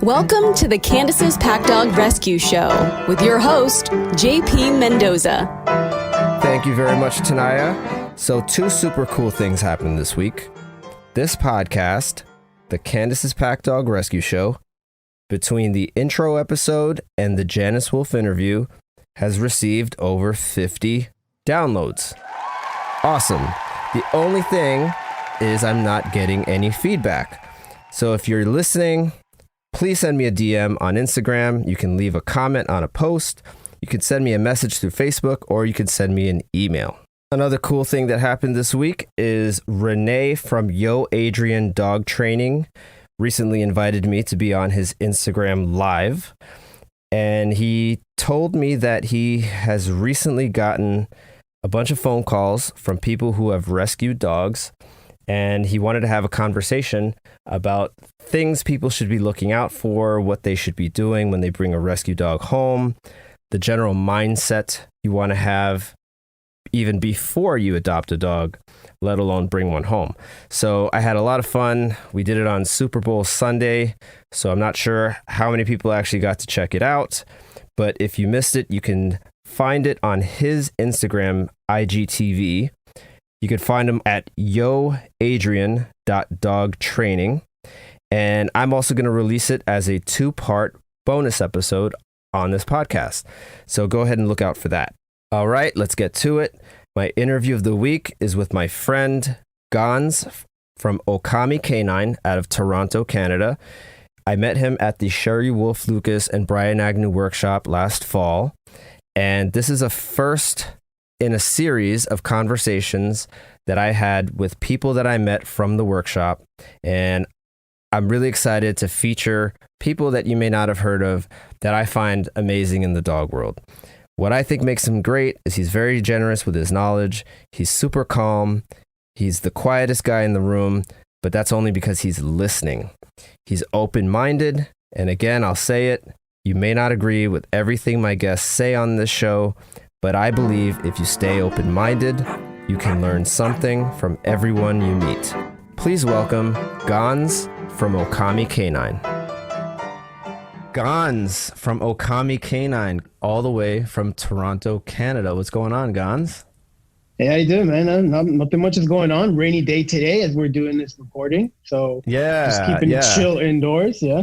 Welcome to the Candace's Pack Dog Rescue Show with your host, JP Mendoza. Thank you very much, Taniya. So, two super cool things happened this week. This podcast, the Candace's Pack Dog Rescue Show, between the intro episode and the Janice Wulff interview, has received over 50 downloads. Awesome. The only thing is I'm not getting any feedback. So if you're listening, please send me a DM on Instagram. You can leave a comment on a post. You can send me a message through Facebook, or you can send me an email. Another cool thing that happened this week is Renee from Yo Adrian Dog Training recently invited me to be on his Instagram Live. And he told me that he has recently gotten a bunch of phone calls from people who have rescued dogs. And he wanted to have a conversation about things people should be looking out for, what they should be doing when they bring a rescue dog home, the general mindset you want to have even before you adopt a dog, let alone bring one home. So I had a lot of fun. We did it on Super Bowl Sunday, so I'm not sure how many people actually got to check it out. But if you missed it, you can find it on his Instagram, IGTV. You can find him at yoadrian.dogtraining. And I'm also going to release it as a 2-part bonus episode on this podcast. So go ahead and look out for that. All right, let's get to it. My interview of the week is with my friend Gonz from Okami Canine out of Toronto, Canada. I met him at the Cheri Wulff Lucas and Brian Agnew workshop last fall. And this is a first in a series of conversations that I had with people that I met from the workshop. And I'm really excited to feature people that you may not have heard of that I find amazing in the dog world. What I think makes him great is he's very generous with his knowledge. He's super calm. He's the quietest guy in the room, but that's only because he's listening. He's open-minded. And again, I'll say it, you may not agree with everything my guests say on this show, but I believe if you stay open-minded, you can learn something from everyone you meet. Please welcome Gonz from Okami Canine. Gonz from Okami Canine, all the way from Toronto, Canada. What's going on, Gonz? Hey, how you doing, man? Nothing much is going on. Rainy day today as we're doing this recording. So just keeping it chill indoors, yeah.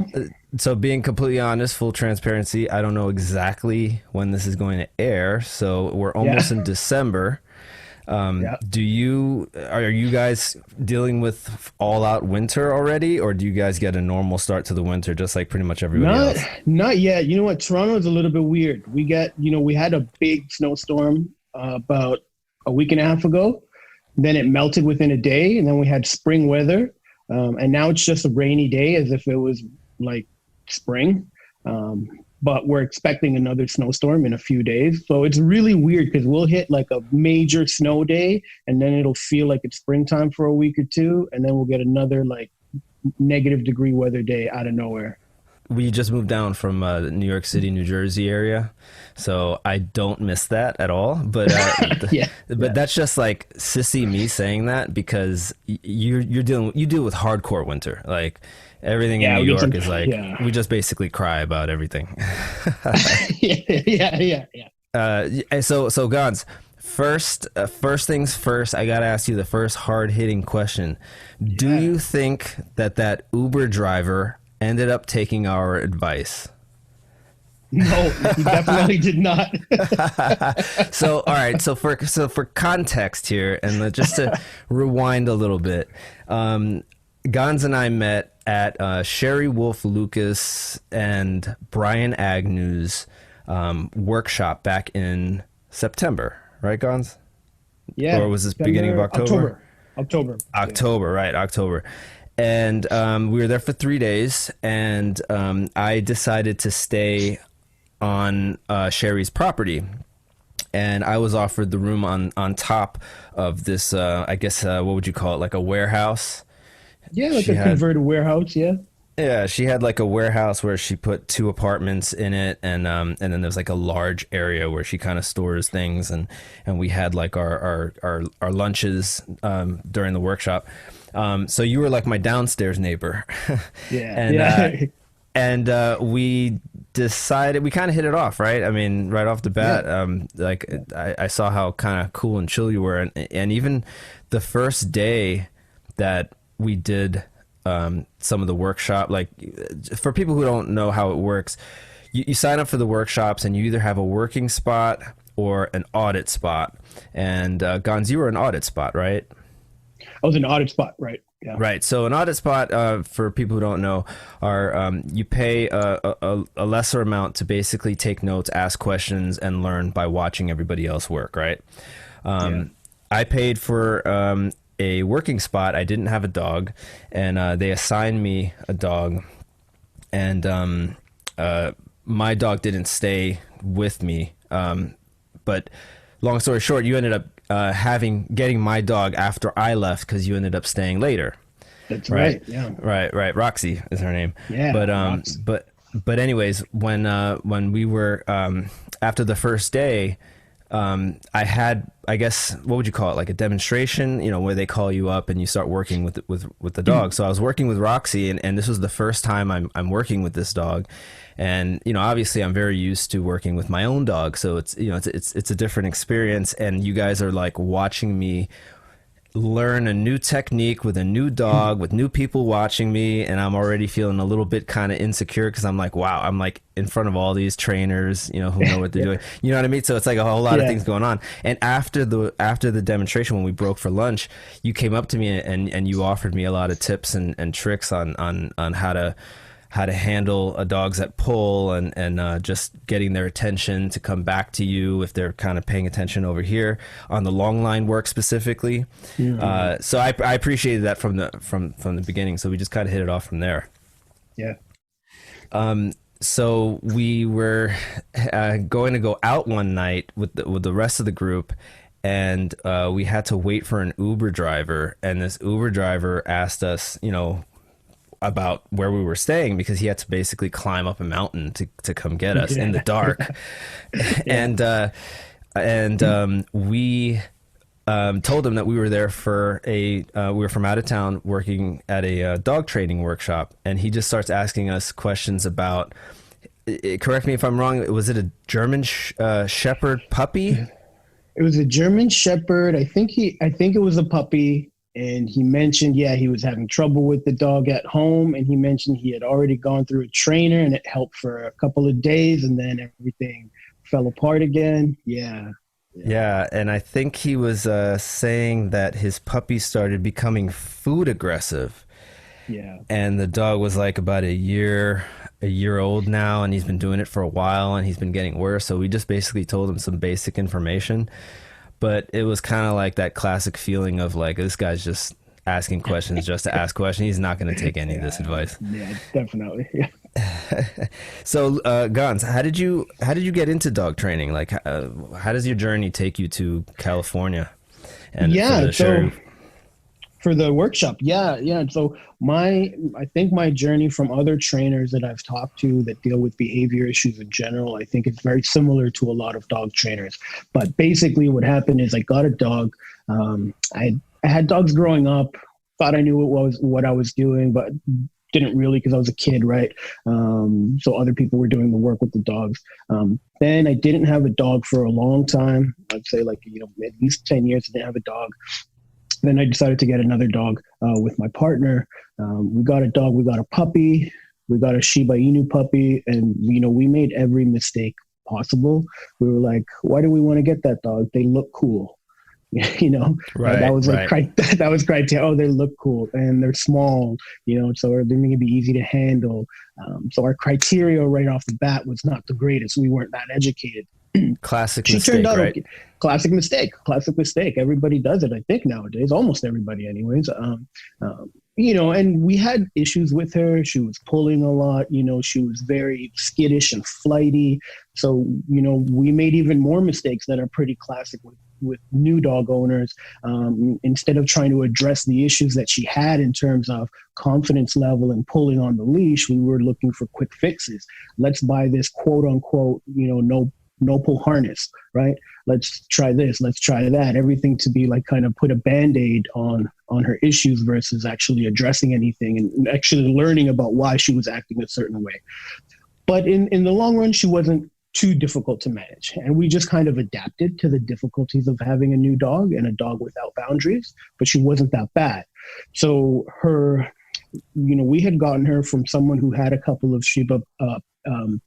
So being completely honest, full transparency, I don't know exactly when this is going to air. So we're almost in December. Are you guys dealing with all out winter already, or do you guys get a normal start to the winter just like pretty much everybody else? Not yet. You know what? Toronto is a little bit weird. We had a big snowstorm about a week and a half ago. Then it melted within a day, and then we had spring weather. And now it's just a rainy day as if it was like spring. But we're expecting another snowstorm in a few days. So it's really weird because we'll hit like a major snow day and then it'll feel like it's springtime for a week or two. And then we'll get another like -degree weather day out of nowhere. We just moved down from New York City, New Jersey area. So I don't miss that at all. But that's just like sissy me saying that because you deal with hardcore winter. Like everything in New York is like, we just basically cry about everything. So Gonz, first things first, I got to ask you the first hard-hitting question. Do you think that Uber driver ended up taking our advice? No, he definitely did not. So, all right. So for context here, and just to rewind a little bit, Gonz and I met at Cheri Wulff Lucas and Brian Agnew's workshop back in September, right, Gonz? Yeah. Or was this beginning of October? October. Right, October. And we were there for 3 days, and I decided to stay on Cheri's property. And I was offered the room on top of this, I guess, what would you call it, like a warehouse? Yeah, like converted warehouse, yeah. Yeah, she had like a warehouse where she put 2 apartments in it, and then there's like a large area where she kind of stores things, and we had like our lunches during the workshop. So you were like my downstairs neighbor. Yeah. And we decided, we kind of hit it off, right? I mean, right off the bat, I saw how kind of cool and chill you were. And even the first day that we did some of the workshop, like for people who don't know how it works, you sign up for the workshops and you either have a working spot or an audit spot. And Gonz, you were an audit spot, right? I was an audit spot, right? Yeah. Right. So an audit spot, for people who don't know, are you pay a lesser amount to basically take notes, ask questions, and learn by watching everybody else work, right? I paid for a working spot. I didn't have a dog, and they assigned me a dog, and my dog didn't stay with me. But long story short, you ended up getting my dog after I left because you ended up staying later. That's right. Yeah. Right. Roxy is her name. Yeah. But anyways, when we were after the first day, I had, I guess, what would you call it? Like a demonstration, where they call you up and you start working with the dog. So I was working with Roxy, and this was the first time I'm working with this dog. And, obviously I'm very used to working with my own dog. So it's a different experience. And you guys are like watching me learn a new technique with a new dog, with new people watching me. And I'm already feeling a little bit kind of insecure because I'm like, wow, I'm like in front of all these trainers, who know what they're doing. You know what I mean? So it's like a whole lot of things going on. And after the demonstration, when we broke for lunch, you came up to me and you offered me a lot of tips and tricks on how to handle a dogs that pull and just getting their attention to come back to you if they're kind of paying attention over here on the long line work specifically. Mm-hmm. So I appreciated that from the beginning. So we just kind of hit it off from there. Yeah. So we were going to go out one night with the rest of the group, and we had to wait for an Uber driver, and this Uber driver asked us, about where we were staying because he had to basically climb up a mountain to come get us in the dark. And we told him that we were there for we were from out of town working at a dog training workshop, and he just starts asking us questions about, correct me if I'm wrong, was it a German Shepherd puppy? It was a German Shepherd. I think it was a puppy. And he mentioned, he was having trouble with the dog at home. And he mentioned he had already gone through a trainer and it helped for a couple of days. And then everything fell apart again. Yeah. And I think he was saying that his puppy started becoming food aggressive. Yeah. And the dog was like about a year old now. And he's been doing it for a while and he's been getting worse. So we just basically told him some basic information. But it was kind of like that classic feeling of like, this guy's just asking questions just to ask questions. He's not going to take any of this advice. Yeah, definitely. Yeah. So, Gonz, how did you get into dog training? Like, how does your journey take you to California? And for the workshop, So I think my journey from other trainers that I've talked to that deal with behavior issues in general, I think it's very similar to a lot of dog trainers. But basically what happened is I got a dog. I had dogs growing up, thought I knew what I was doing, but didn't really because I was a kid, right? So other people were doing the work with the dogs. Then I didn't have a dog for a long time. I'd say at least 10 years I didn't have a dog. Then I decided to get another dog with my partner. We got a dog. We got a puppy. We got a Shiba Inu puppy. And, we made every mistake possible. We were like, why do we want to get that dog? They look cool. Right, that was that was criteria. Oh, they look cool and they're small, so they're going to be easy to handle. So our criteria right off the bat was not the greatest. We weren't that educated. Classic she mistake, turned out right? Okay. Classic mistake. Everybody does it, I think, nowadays. Almost everybody, anyways. And we had issues with her. She was pulling a lot. She was very skittish and flighty. So, we made even more mistakes that are pretty classic with new dog owners. Instead of trying to address the issues that she had in terms of confidence level and pulling on the leash, we were looking for quick fixes. Let's buy this quote unquote, no pull harness, right? Let's try this, let's try that. Everything to be like kind of put a Band-Aid on on her issues versus actually addressing anything and actually learning about why she was acting a certain way. But in the long run, she wasn't too difficult to manage. And we just kind of adapted to the difficulties of having a new dog and a dog without boundaries, but she wasn't that bad. So we had gotten her from someone who had a couple of Shiba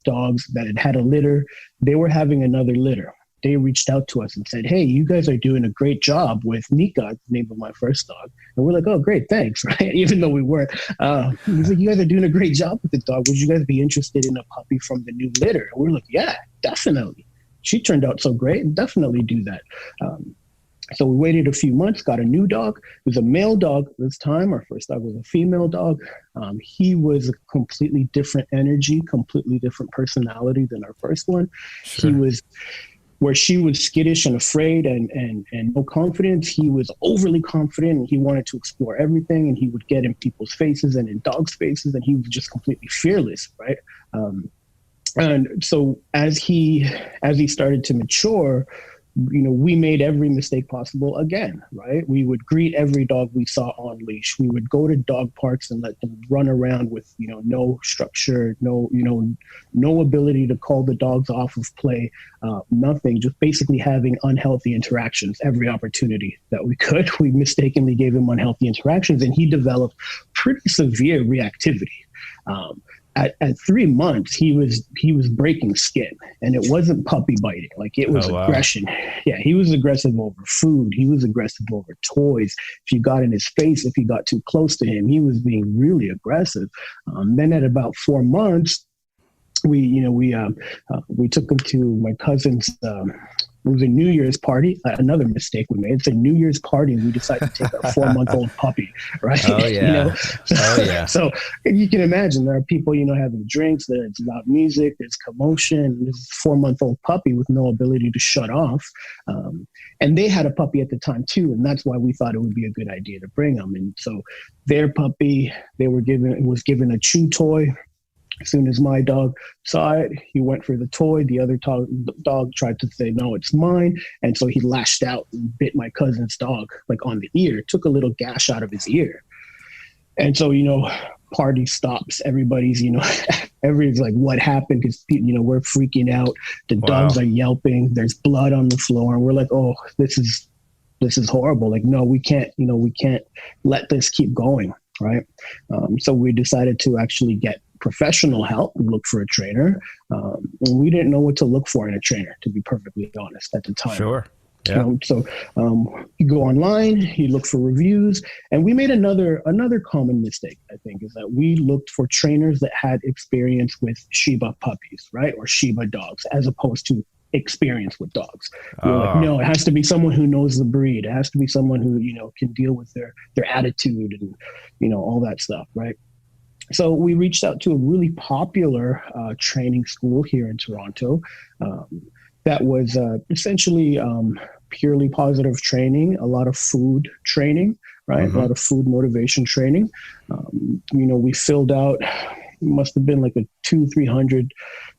dogs that had a litter. They were having another litter. They reached out to us and said, hey, you guys are doing a great job with Nika, the name of my first dog. And we're like, oh, great, thanks, right? Even though we weren't. He's like, you guys are doing a great job with the dog. Would you guys be interested in a puppy from the new litter? And we're like, yeah, definitely. She turned out so great. Definitely do that. So we waited a few months, got a new dog. It was a male dog this time. Our first dog was a female dog. He was a completely different energy, completely different personality than our first one. Sure. He was... where she was skittish and afraid and no confidence, he was overly confident and he wanted to explore everything, and he would get in people's faces and in dogs' faces, and he was just completely fearless, right? And so as he started to mature, we made every mistake possible again, right? We would greet every dog we saw on leash. We would go to dog parks and let them run around with, no structure, no ability to call the dogs off of play, nothing, just basically having unhealthy interactions every opportunity that we could. We mistakenly gave him unhealthy interactions, and he developed pretty severe reactivity. At 3 months, he was breaking skin, and it wasn't puppy biting. Like, it was aggression. Yeah, he was aggressive over food. He was aggressive over toys. If you got in his face, if you got too close to him, he was being really aggressive. Then at about 4 months, we took him to my cousin's. It was a New Year's party. Another mistake we made. It's a New Year's party, and we decided to take our 4-month-old puppy, right? Oh, yeah. So you can imagine there are people, having drinks, there's loud music, there's commotion. This is a 4-month-old puppy with no ability to shut off. And they had a puppy at the time too, and that's why we thought it would be a good idea to bring them. And so their puppy, was given a chew toy. As soon as my dog saw it, he went for the toy. The other dog tried to say, no, it's mine. And so he lashed out and bit my cousin's dog, like on the ear, took a little gash out of his ear. And so, party stops. Everybody's, everybody's like, what happened? Because, we're freaking out. The dogs are yelping. There's blood on the floor. And we're like, oh, this is horrible. Like, no, we can't let this keep going. Right. So we decided to actually get professional help and look for a trainer. We didn't know what to look for in a trainer, to be perfectly honest, at the time. Sure. Yeah. You go online, you look for reviews, and we made another common mistake, I think, is that we looked for trainers that had experience with Shiba puppies, right? Or Shiba dogs, as opposed to experience with dogs. We're like, no, it has to be someone who knows the breed. It has to be someone who, can deal with their attitude and, all that stuff, right? So we reached out to a really popular training school here in Toronto that was essentially purely positive training, a lot of food training, right? Mm-hmm. A lot of food motivation training. We filled out, it must have been like a 200-300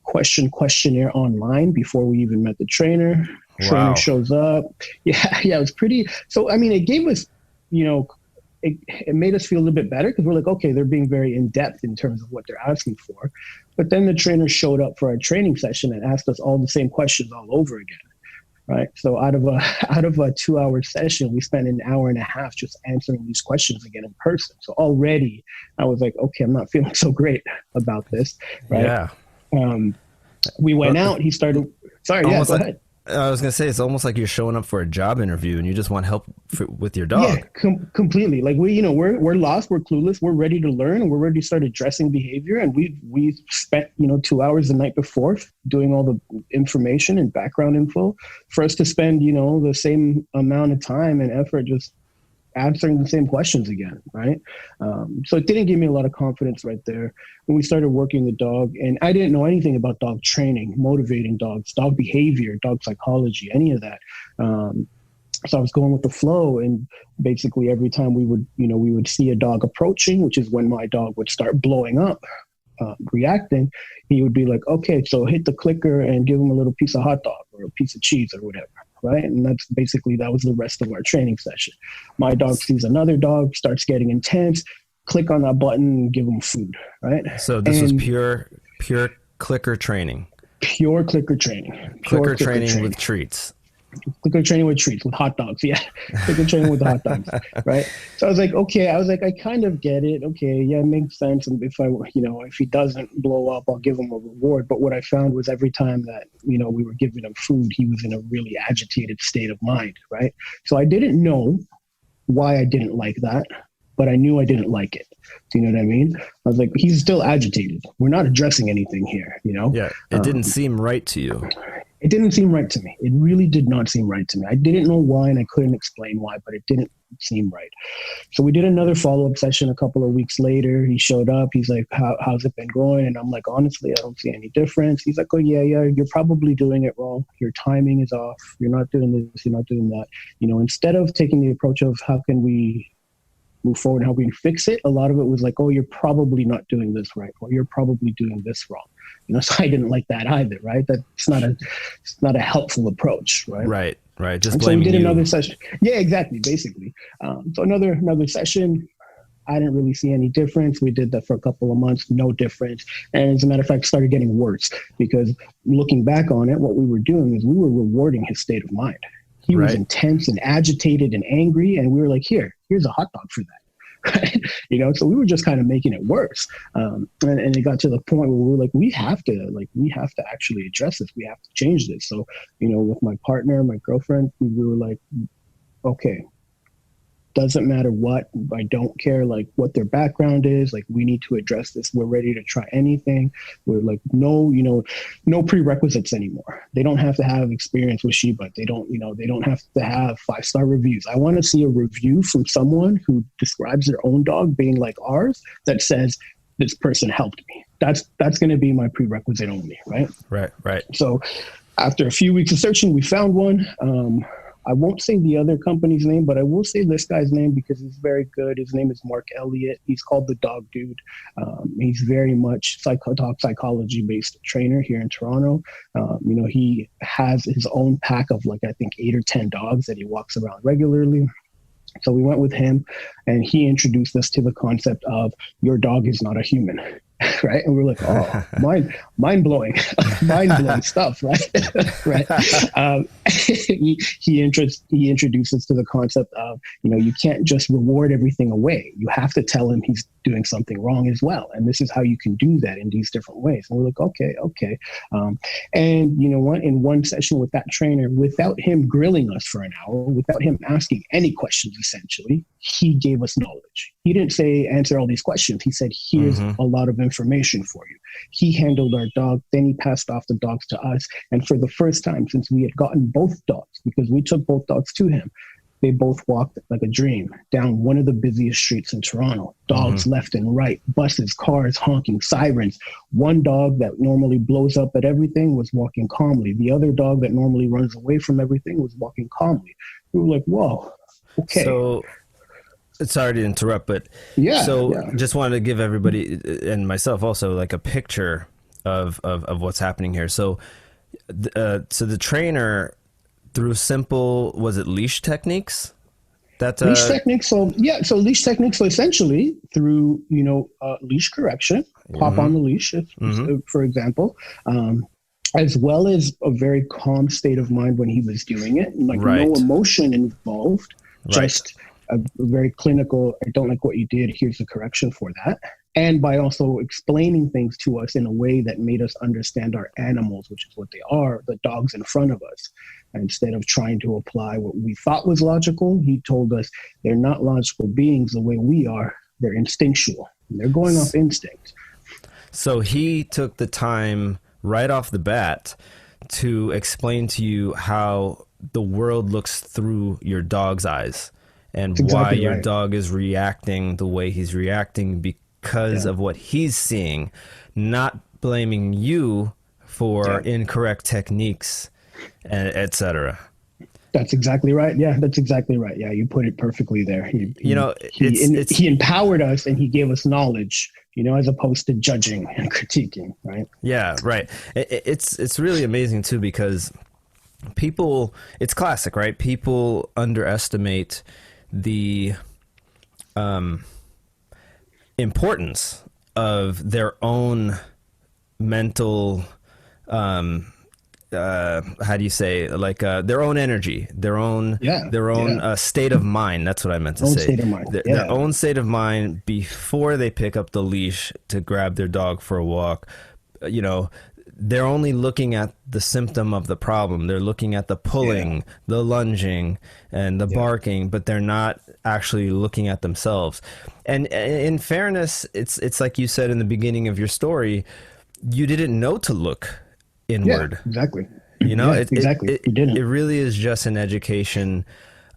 questionnaire online before we even met the trainer. Wow. Trainer shows up. Yeah, it was pretty. So, it gave us, it made us feel a little bit better because we're like, okay, they're being very in-depth in terms of what they're asking for. But then the trainer showed up for our training session and asked us all the same questions all over again, right? So out of a 2-hour session, we spent an hour and a half just answering these questions again in person. So already I was like, okay, I'm not feeling so great about this, right? Yeah. We went out, he started, sorry, yeah, go ahead. I was going to say, it's almost like you're showing up for a job interview and you just want help with your dog. Yeah, completely. Like we're lost, we're clueless, we're ready to learn, and we're ready to start addressing behavior. And we spent, 2 hours the night before doing all the information and background info for us to spend, the same amount of time and effort just answering the same questions again, right? So it didn't give me a lot of confidence right there. When we started working the dog, and I didn't know anything about dog training, motivating dogs, dog behavior, dog psychology, any of that. So I was going with the flow, and basically every time we would see a dog approaching, which is when my dog would start blowing up, reacting, he would be like, okay, so hit the clicker and give him a little piece of hot dog or a piece of cheese or whatever. right? And that was the rest of our training session. My dog sees another dog, starts getting intense, click on that button and give them food, right? So this was pure clicker training. Pure clicker training. Clicker training with treats. Clicker training with treats, with hot dogs. Yeah. Clicker training with hot dogs. Right. So I was like, okay. I kind of get it. Okay. Yeah, it makes sense. And if he doesn't blow up, I'll give him a reward. But what I found was every time that, we were giving him food, he was in a really agitated state of mind. Right. So I didn't know why I didn't like that, but I knew I didn't like it. Do you know what I mean? I was like, he's still agitated. We're not addressing anything here, Yeah. It didn't seem right to you. It didn't seem right to me. It really did not seem right to me. I didn't know why, and I couldn't explain why, but it didn't seem right. So we did another follow-up session a couple of weeks later. He showed up. He's like, how's it been going? And I'm like, honestly, I don't see any difference. He's like, oh, yeah, you're probably doing it wrong. Your timing is off. You're not doing this. You're not doing that. Instead of taking the approach of how can we move forward and how we fix it, a lot of it was like, oh, you're probably not doing this right, or you're probably doing this wrong. So I didn't like that either, right? That's not a helpful approach, right? Right. Just blaming so we did you. another session. Yeah, exactly. Basically, so another session. I didn't really see any difference. We did that for a couple of months, no difference. And as a matter of fact, it started getting worse because looking back on it, what we were doing is we were rewarding his state of mind. He was intense and agitated and angry, and we were like, here's a hot dog for that. Right? So we were just kind of making it worse. And it got to the point where we were like, we have to actually address this. We have to change this. So, with my partner, my girlfriend, we were like, okay, doesn't matter what, I don't care like what their background is, like we need to address this. We're ready to try anything. We're like, no prerequisites anymore. They don't have to have experience with Shiba. They don't have to have 5-star reviews. I want to see a review from someone who describes their own dog being like ours that says this person helped me. That's going to be my prerequisite only. Right. So after a few weeks of searching, we found one. I won't say the other company's name, but I will say this guy's name because he's very good. His name is Mark Elliott. He's called the Dog Dude. He's very much dog psychology-based trainer here in Toronto. He has his own pack of I think 8 or 10 dogs that he walks around regularly. So we went with him, and he introduced us to the concept of your dog is not a human. Right. And we're like, oh, mind blowing stuff. Right. He introduces to the concept of, you can't just reward everything away. You have to tell him he's doing something wrong as well. And this is how you can do that in these different ways. And we're like, okay. And you know what, in one session with that trainer, without him grilling us for an hour, without him asking any questions, essentially, he gave us knowledge. He didn't say, answer all these questions. He said, here's a lot of information for you. He handled our dog. Then he passed off the dogs to us. And for the first time since we had gotten both dogs, because we took both dogs to him, they both walked like a dream down one of the busiest streets in Toronto. Dogs left and right, buses, cars, honking, sirens. One dog that normally blows up at everything was walking calmly. The other dog that normally runs away from everything was walking calmly. We were like, whoa, okay. So, sorry to interrupt, but just wanted to give everybody and myself also like a picture of what's happening here. So the trainer, through simple, was it leash techniques? Leash techniques. So leash techniques. So essentially through, leash correction, pop on the leash, for example, as well as a very calm state of mind when he was doing it, no emotion involved, just a very clinical, I don't like what you did, here's the correction for that. And by also explaining things to us in a way that made us understand our animals, which is what they are, the dogs in front of us. And instead of trying to apply what we thought was logical, he told us they're not logical beings the way we are. They're instinctual. They're going off instinct. So he took the time right off the bat to explain to you how the world looks through your dog's eyes and why your dog is reacting the way he's reacting because of what he's seeing, not blaming you for incorrect techniques, etc. That's exactly right. Yeah, that's exactly right. Yeah, you put it perfectly there. He empowered us and he gave us knowledge, as opposed to judging and critiquing, right? Yeah, right. It's really amazing too, because people, it's classic, right? People underestimate the importance of their own mental, how do you say, like their own energy, their own state of mind. That's what I meant to say. State of mind. Their own state of mind before they pick up the leash to grab their dog for a walk. You know, they're only looking at the symptom of the problem. They're looking at the pulling, the lunging, and the barking, but they're not actually looking at themselves. And in fairness, it's like you said in the beginning of your story, you didn't know to look inward. Yeah, exactly. You know, exactly. It really is just an education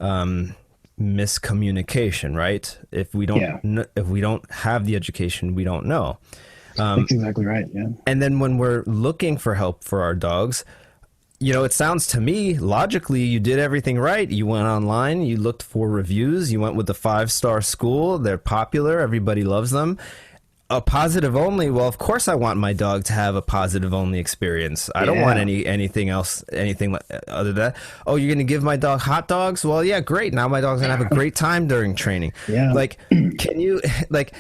miscommunication, right? If we don't have the education, we don't know. That's exactly right. Yeah. And then when we're looking for help for our dogs, you know, it sounds to me logically you did everything right. You went online, you looked for reviews, you went with the 5-star school. They're popular, everybody loves them. A positive only. Well, of course I want my dog to have a positive only experience. I don't want anything else, anything other than that. Oh, you're going to give my dog hot dogs? Well, yeah, great. Now my dog's going to have a great time during training. Yeah. Like, can you, like,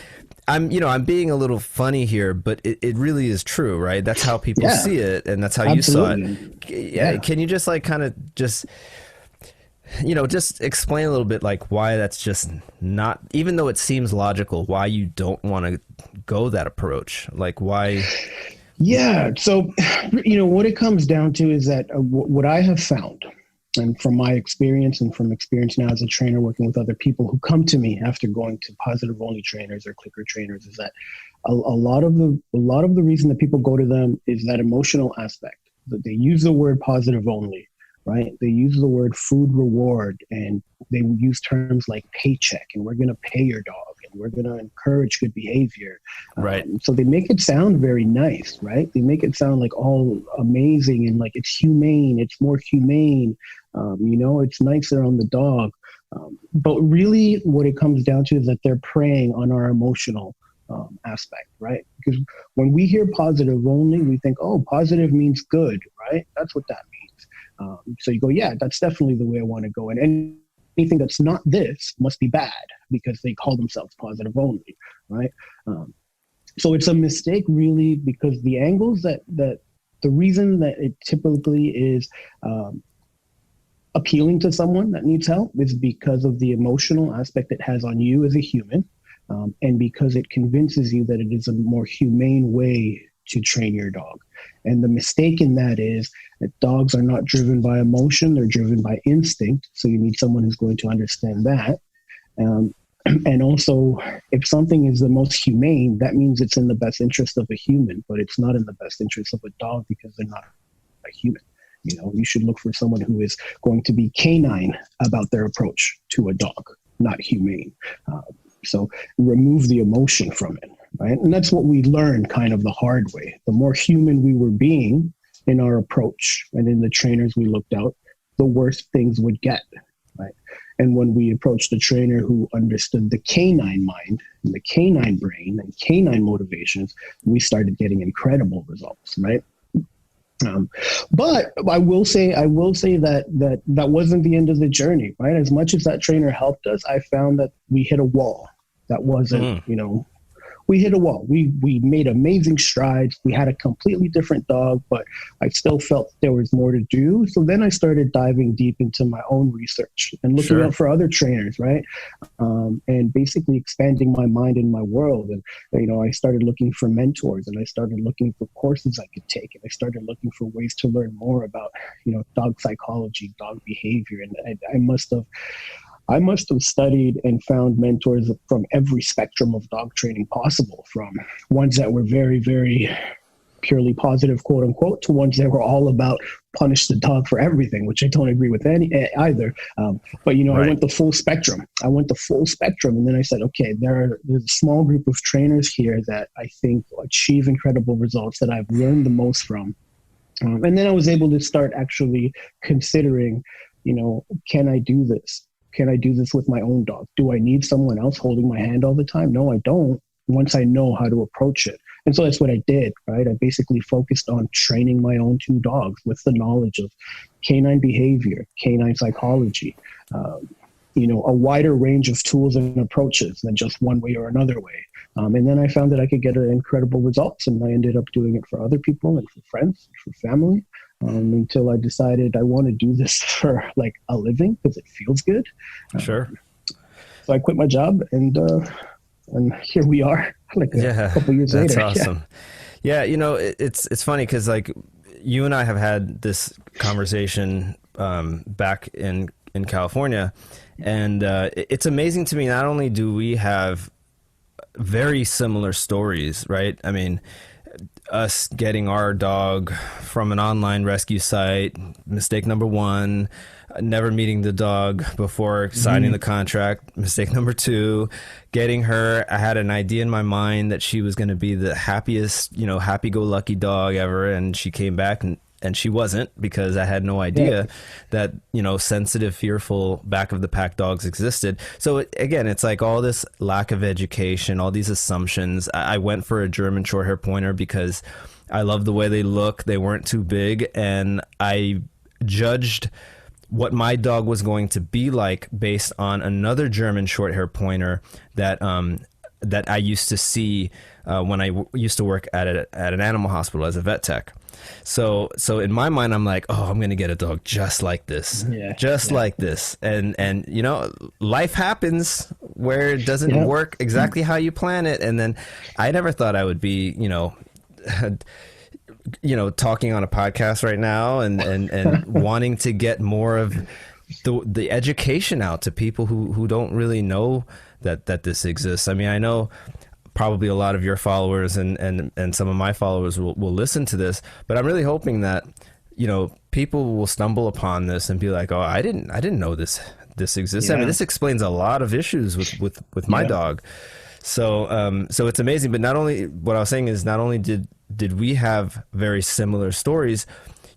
I'm being a little funny here, but it really is true, right? That's how people see it, and that's how you saw it. Yeah. Can you just like kind of just, you know, just explain a little bit like why that's just not, even though it seems logical, why you don't want to go that approach? Like why? Yeah. So, you know, what it comes down to is that what I have found, and from my experience and from experience now as a trainer working with other people who come to me after going to positive only trainers or clicker trainers, is that a lot of the reason that people go to them is that emotional aspect. That they use the word positive only, right? They use the word food reward, and they use terms like paycheck, and we're going to pay your dog, and we're going to encourage good behavior. Right. So they make it sound very nice, right? They make it sound like all amazing and like it's humane, it's more humane. You know, it's nicer on the dog. But really what it comes down to is that they're preying on our emotional aspect, right? Because when we hear positive only, we think, oh, positive means good, right? That's what that means. So you go, yeah, that's definitely the way I want to go. And anything that's not this must be bad because they call themselves positive only, right? So it's a mistake really, because the angles that the reason that it typically is appealing to someone that needs help is because of the emotional aspect it has on you as a human, and because it convinces you that it is a more humane way to train your dog. And the mistake in that is that dogs are not driven by emotion, they're driven by instinct. So you need someone who's going to understand that. And also, if something is the most humane, that means it's in the best interest of a human, but it's not in the best interest of a dog because they're not a human. You know, you should look for someone who is going to be canine about their approach to a dog, not humane. So remove the emotion from it, right? And that's what we learned kind of the hard way. The more human we were being in our approach and in the trainers we looked out, the worse things would get, right? And when we approached a trainer who understood the canine mind and the canine brain and canine motivations, we started getting incredible results, right? But I will say that wasn't the end of the journey, right? As much as that trainer helped us, I found that we hit a wall. That wasn't, you know, we hit a wall. We made amazing strides. We had a completely different dog, but I still felt there was more to do. So then I started diving deep into my own research and looking out for other trainers, right? And basically expanding my mind and my world. And, you know, I started looking for mentors, and I started looking for courses I could take. And I started looking for ways to learn more about, you know, dog psychology, dog behavior. And I must have studied and found mentors from every spectrum of dog training possible, from ones that were very, very purely positive, quote unquote, to ones that were all about punish the dog for everything, which I don't agree with either. But, you know, I went the full spectrum. And then I said, okay, there's a small group of trainers here that I think achieve incredible results that I've learned the most from. And then I was able to start actually considering, you know, can I do this? Can I do this with my own dog? Do I need someone else holding my hand all the time? No, I don't, once I know how to approach it. And so that's what I did, right? I basically focused on training my own 2 dogs with the knowledge of canine behavior, canine psychology, a wider range of tools and approaches than just one way or another way. And then I found that I could get incredible results, and I ended up doing it for other people and for friends, and for family, until I decided I want to do this for like a living because it feels good. Sure. So I quit my job, and here we are, like a couple years later. That's awesome. Yeah, it's funny because like you and I have had this conversation back in California, and it's amazing to me. Not only do we have very similar stories, right? I mean, us getting our dog from an online rescue site, mistake number one, never meeting the dog before signing the contract, mistake number two, getting her, I had an idea in my mind that she was going to be the happiest, happy-go-lucky dog ever, and she came back and she wasn't, because I had no idea that, sensitive, fearful back of the pack dogs existed. So again, it's like all this lack of education, all these assumptions. I went for a German short hair pointer because I love the way they look. They weren't too big, and I judged what my dog was going to be like based on another German short hair pointer that I used to see when I used to work at an animal hospital as a vet tech. So in my mind, I'm like, oh, I'm going to get a dog just like this, like this. And life happens where it doesn't work exactly how you plan it. And then I never thought I would be, talking on a podcast right now and wanting to get more of the education out to people who don't really know that this exists. I mean, I know probably a lot of your followers and some of my followers will listen to this, but I'm really hoping that, people will stumble upon this and be like, oh, I didn't know this exists. I mean, this explains a lot of issues with my dog. So it's amazing. But what I was saying is not only did we have very similar stories,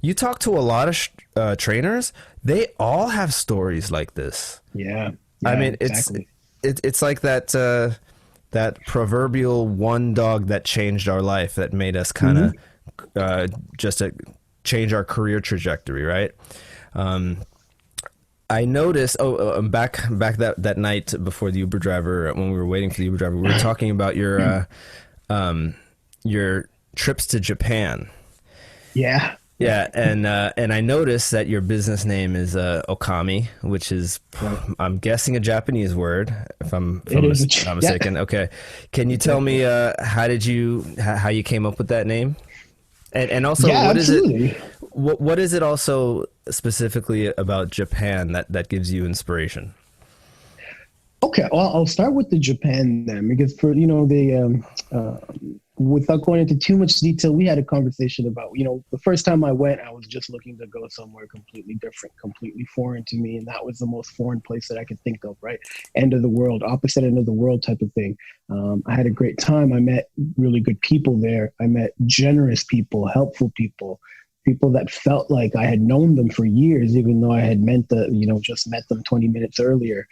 you talk to a lot of trainers, they all have stories like this. Yeah. I mean, exactly. It's like that proverbial one dog that changed our life, that made us kind of just change our career trajectory, right? I noticed, back that night before the Uber driver, when we were waiting for the Uber driver, we were talking about your trips to Japan. Yeah. Yeah, and I noticed that your business name is Okami, which is, I'm guessing, a Japanese word, if I'm not mistaken. Yeah. Okay, can you tell me how you came up with that name, and also what is it also specifically about Japan that gives you inspiration? Okay, well, I'll start with the Japan then, because for without going into too much detail, we had a conversation about, the first time I went, I was just looking to go somewhere completely different, completely foreign to me. And that was the most foreign place that I could think of, right? End of the world, opposite end of the world type of thing. I had a great time. I met really good people there. I met generous people, helpful people that felt like I had known them for years, even though I had just met them 20 minutes earlier.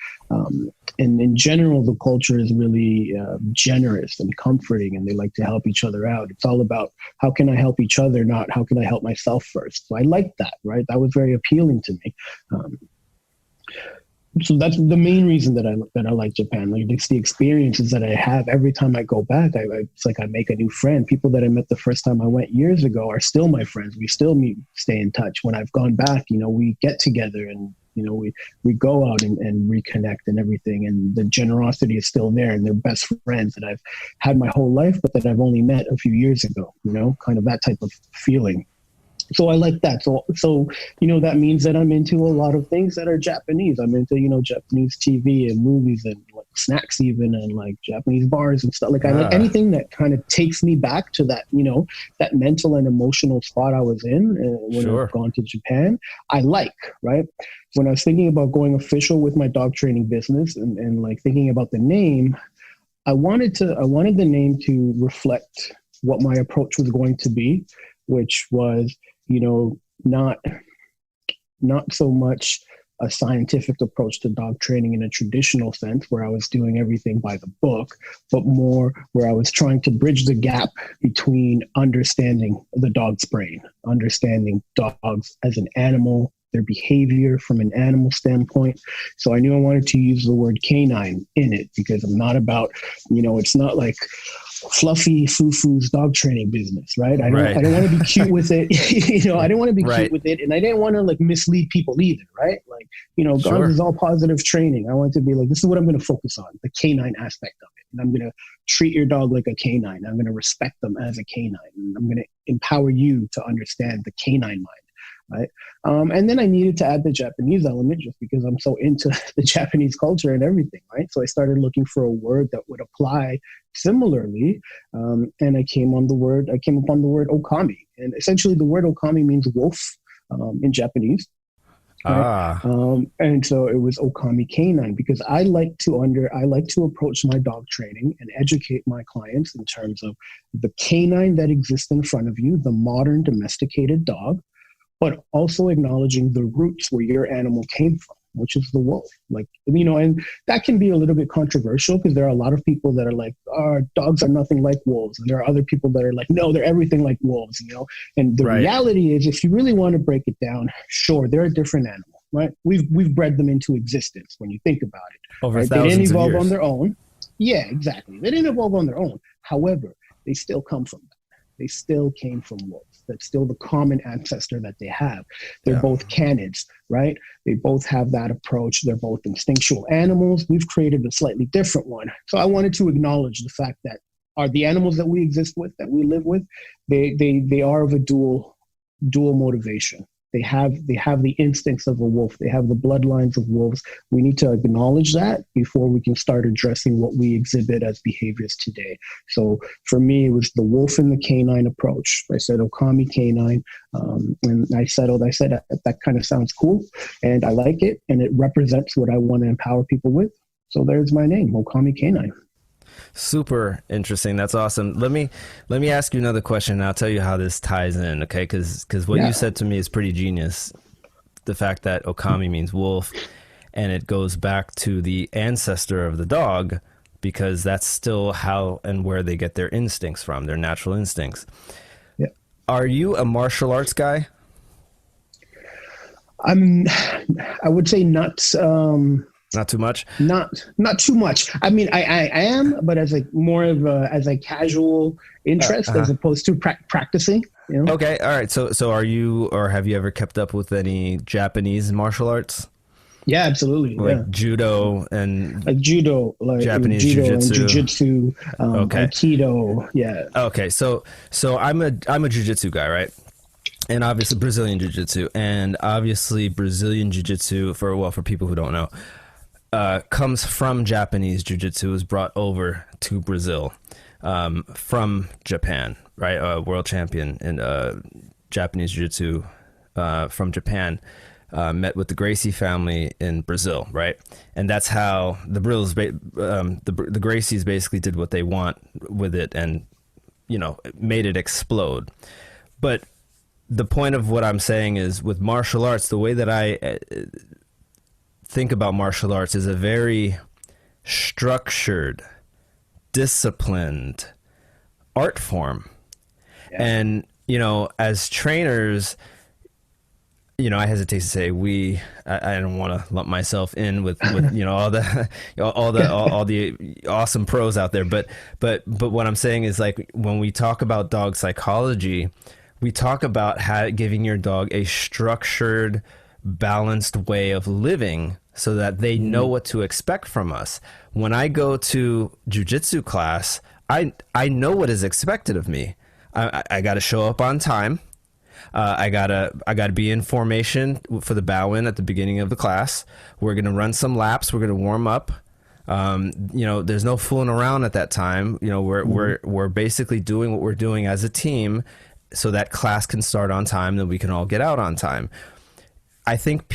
And in general, the culture is really generous and comforting, and they like to help each other out. It's all about how can I help each other, not how can I help myself first. So I liked that, right? That was very appealing to me. So that's the main reason that I like Japan. Like, it's the experiences that I have every time I go back. It's like I make a new friend. People that I met the first time I went years ago are still my friends. We still stay in touch. When I've gone back, we get together and we go out and reconnect and everything. And the generosity is still there. And they're best friends that I've had my whole life, but that I've only met a few years ago. Kind of that type of feeling. So I like that. So that means that I'm into a lot of things that are Japanese. I'm into, Japanese TV and movies and like snacks even, and like Japanese bars and stuff. Like I like anything that kind of takes me back to that, that mental and emotional spot I was in when I've gone to Japan. I like, right? When I was thinking about going official with my dog training business and like thinking about the name, I wanted the name to reflect what my approach was going to be, which was, not so much a scientific approach to dog training in a traditional sense where I was doing everything by the book, but more where I was trying to bridge the gap between understanding the dog's brain, understanding dogs as an animal, their behavior from an animal standpoint. So I knew I wanted to use the word canine in it because I'm not about, it's not like fluffy foo-foo's dog training business, right? I don't want to be cute with it. I didn't want to be cute with it. And I didn't want to like mislead people either, right? Like, Gonz is all positive training. I wanted to be like, this is what I'm going to focus on, the canine aspect of it. And I'm going to treat your dog like a canine. I'm going to respect them as a canine. And I'm going to empower you to understand the canine mind. Right. And then I needed to add the Japanese element just because I'm so into the Japanese culture and everything. Right. So I started looking for a word that would apply similarly. And I came upon the word Okami. And essentially the word Okami means wolf in Japanese. Right? And so it was Okami Canine because I like to approach my dog training and educate my clients in terms of the canine that exists in front of you, the modern domesticated dog, but also acknowledging the roots where your animal came from, which is the wolf. And that can be a little bit controversial because there are a lot of people that are like, our dogs are nothing like wolves. And there are other people that are like, no, they're everything like wolves, And the reality is, if you really want to break it down, sure, they're a different animal, right? We've bred them into existence when you think about it. Over right? thousands They didn't evolve of years. on their own. Yeah, exactly. They didn't evolve on their own. However, they still come from that. They still came from wolves. That's still the common ancestor that they have. They're both canids, right? They both have that approach. They're both instinctual animals. We've created a slightly different one. So I wanted to acknowledge the fact that the animals that we exist with, that we live with, they are of a dual motivation. They have the instincts of a wolf. They have the bloodlines of wolves. We need to acknowledge that before we can start addressing what we exhibit as behaviors today. So for me, it was the wolf and the canine approach. I said Okami Canine, and I said that kind of sounds cool, and I like it, and it represents what I want to empower people with. So there's my name, Okami Canine. Super interesting. That's awesome. Let me ask you another question, and I'll tell you how this ties in, okay? Because what you said to me is pretty genius. The fact that Okami means wolf, and it goes back to the ancestor of the dog, because that's still how and where they get their instincts from, their natural instincts. Yeah. Are you a martial arts guy? I would say not. Not too much. Not too much. I mean, I am, but as more of a casual interest as opposed to practicing. Okay, all right. So are you, or have you ever kept up with any Japanese martial arts? Yeah, absolutely. Like judo and Japanese jiu-jitsu, okay. aikido. Yeah. Okay, so I'm a jiu-jitsu guy, right? And obviously Brazilian jiu-jitsu, and obviously Brazilian jiu-jitsu for people who don't know. Comes from Japanese jiu-jitsu, was brought over to Brazil from Japan, right? World champion in Japanese jiu-jitsu from Japan met with the Gracie family in Brazil, right? And that's how the Gracies basically did what they want with it, and made it explode. But the point of what I'm saying is, with martial arts, the way that I think about martial arts is a very structured, disciplined art form. Yeah. And, as trainers, I hesitate to say we. I don't want to lump myself in with all the awesome pros out there. But what I'm saying is, like, when we talk about dog psychology, we talk about giving your dog a structured, balanced way of living so that they know what to expect from us. When I go to jiu-jitsu class, I know what is expected of me. I got to show up on time. I gotta be in formation for the bow-in at the beginning of the class. We're gonna run some laps. We're gonna warm up. There's no fooling around at that time. We're basically doing what we're doing as a team, so that class can start on time, then we can all get out on time. I think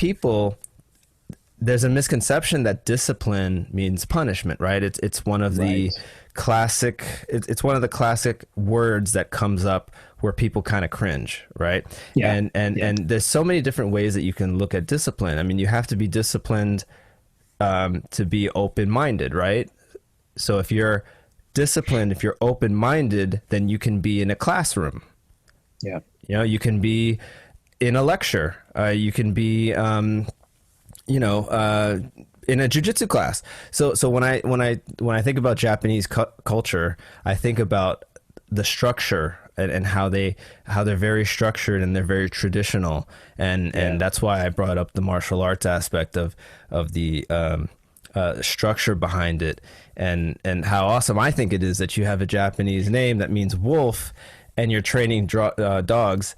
there's a misconception that discipline means punishment, right? It's one of the classic, it's one of the classic words that comes up where people kind of cringe, right? Yeah. And there's so many different ways that you can look at discipline. I mean, you have to be disciplined to be open-minded, right? So if you're disciplined, if you're open-minded, then you can be in a classroom. Yeah. You can be in a lecture. You can be, in a jiu-jitsu class. So when I think about Japanese culture, I think about the structure and how they're very structured and they're very traditional. And that's why I brought up the martial arts aspect of the structure behind it, and how awesome I think it is that you have a Japanese name that means wolf, and you're training dogs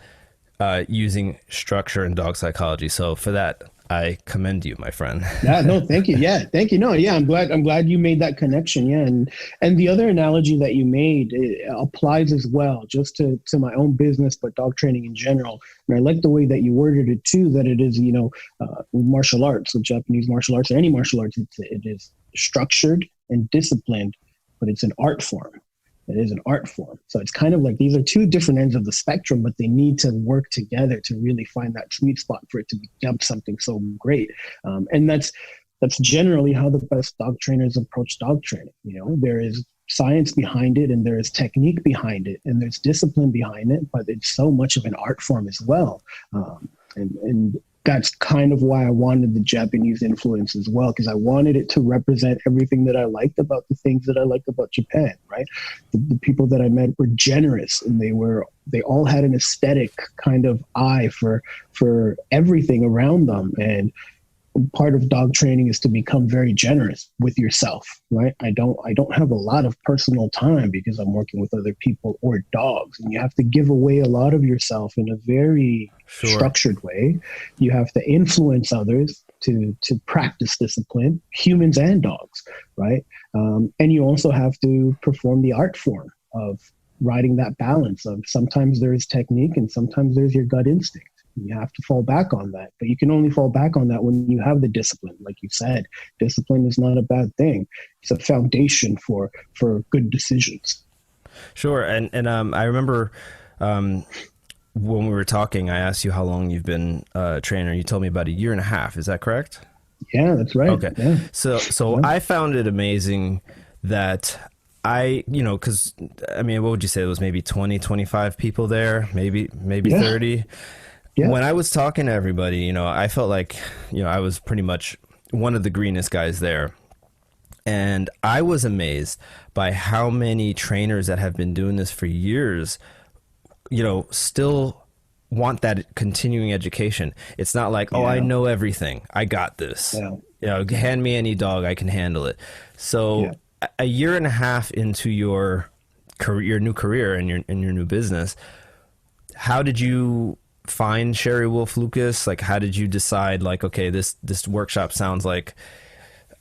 using structure and dog psychology. So for that, I commend you, my friend. Yeah, no, thank you. Yeah, thank you. No, yeah, I'm glad you made that connection. Yeah, and the other analogy that you made, it applies as well, just to my own business, but dog training in general. And I like the way that you worded it too, that it is, martial arts, with Japanese martial arts or any martial arts, it is structured and disciplined, but it's an art form. It is an art form. So it's kind of like these are two different ends of the spectrum, but they need to work together to really find that sweet spot for it to become something so great. And that's generally how the best dog trainers approach dog training. There is science behind it, and there is technique behind it, and there's discipline behind it, but it's so much of an art form as well. And that's kind of why I wanted the Japanese influence as well, because I wanted it to represent everything that I liked about the things that I liked about Japan, right? The people that I met were generous, and they all had an aesthetic kind of eye for everything around them. And part of dog training is to become very generous with yourself, right? I don't have a lot of personal time because I'm working with other people or dogs, and you have to give away a lot of yourself in a very structured way. You have to influence others to practice discipline, humans and dogs, right? And you also have to perform the art form of riding that balance of sometimes there is technique and sometimes there's your gut instinct. You have to fall back on that, but you can only fall back on that when you have the discipline. Like you said, discipline is not a bad thing. It's a foundation for good decisions. Sure. And I remember when we were talking, I asked you how long you've been a trainer. You told me about 1.5 years. Is that correct? Yeah, that's right. Okay. Yeah. So I found it amazing that because what would you say? There was maybe 20, 25 people there, maybe 30. Yeah. When I was talking to everybody, I felt like, I was pretty much one of the greenest guys there. And I was amazed by how many trainers that have been doing this for years, still want that continuing education. It's not like, I know everything. I got this. Yeah. Hand me any dog, I can handle it. So 1.5 years into your new career and your new business, how did you find Cheri Wulff Lucas? Like, how did you decide, like, okay, this workshop sounds like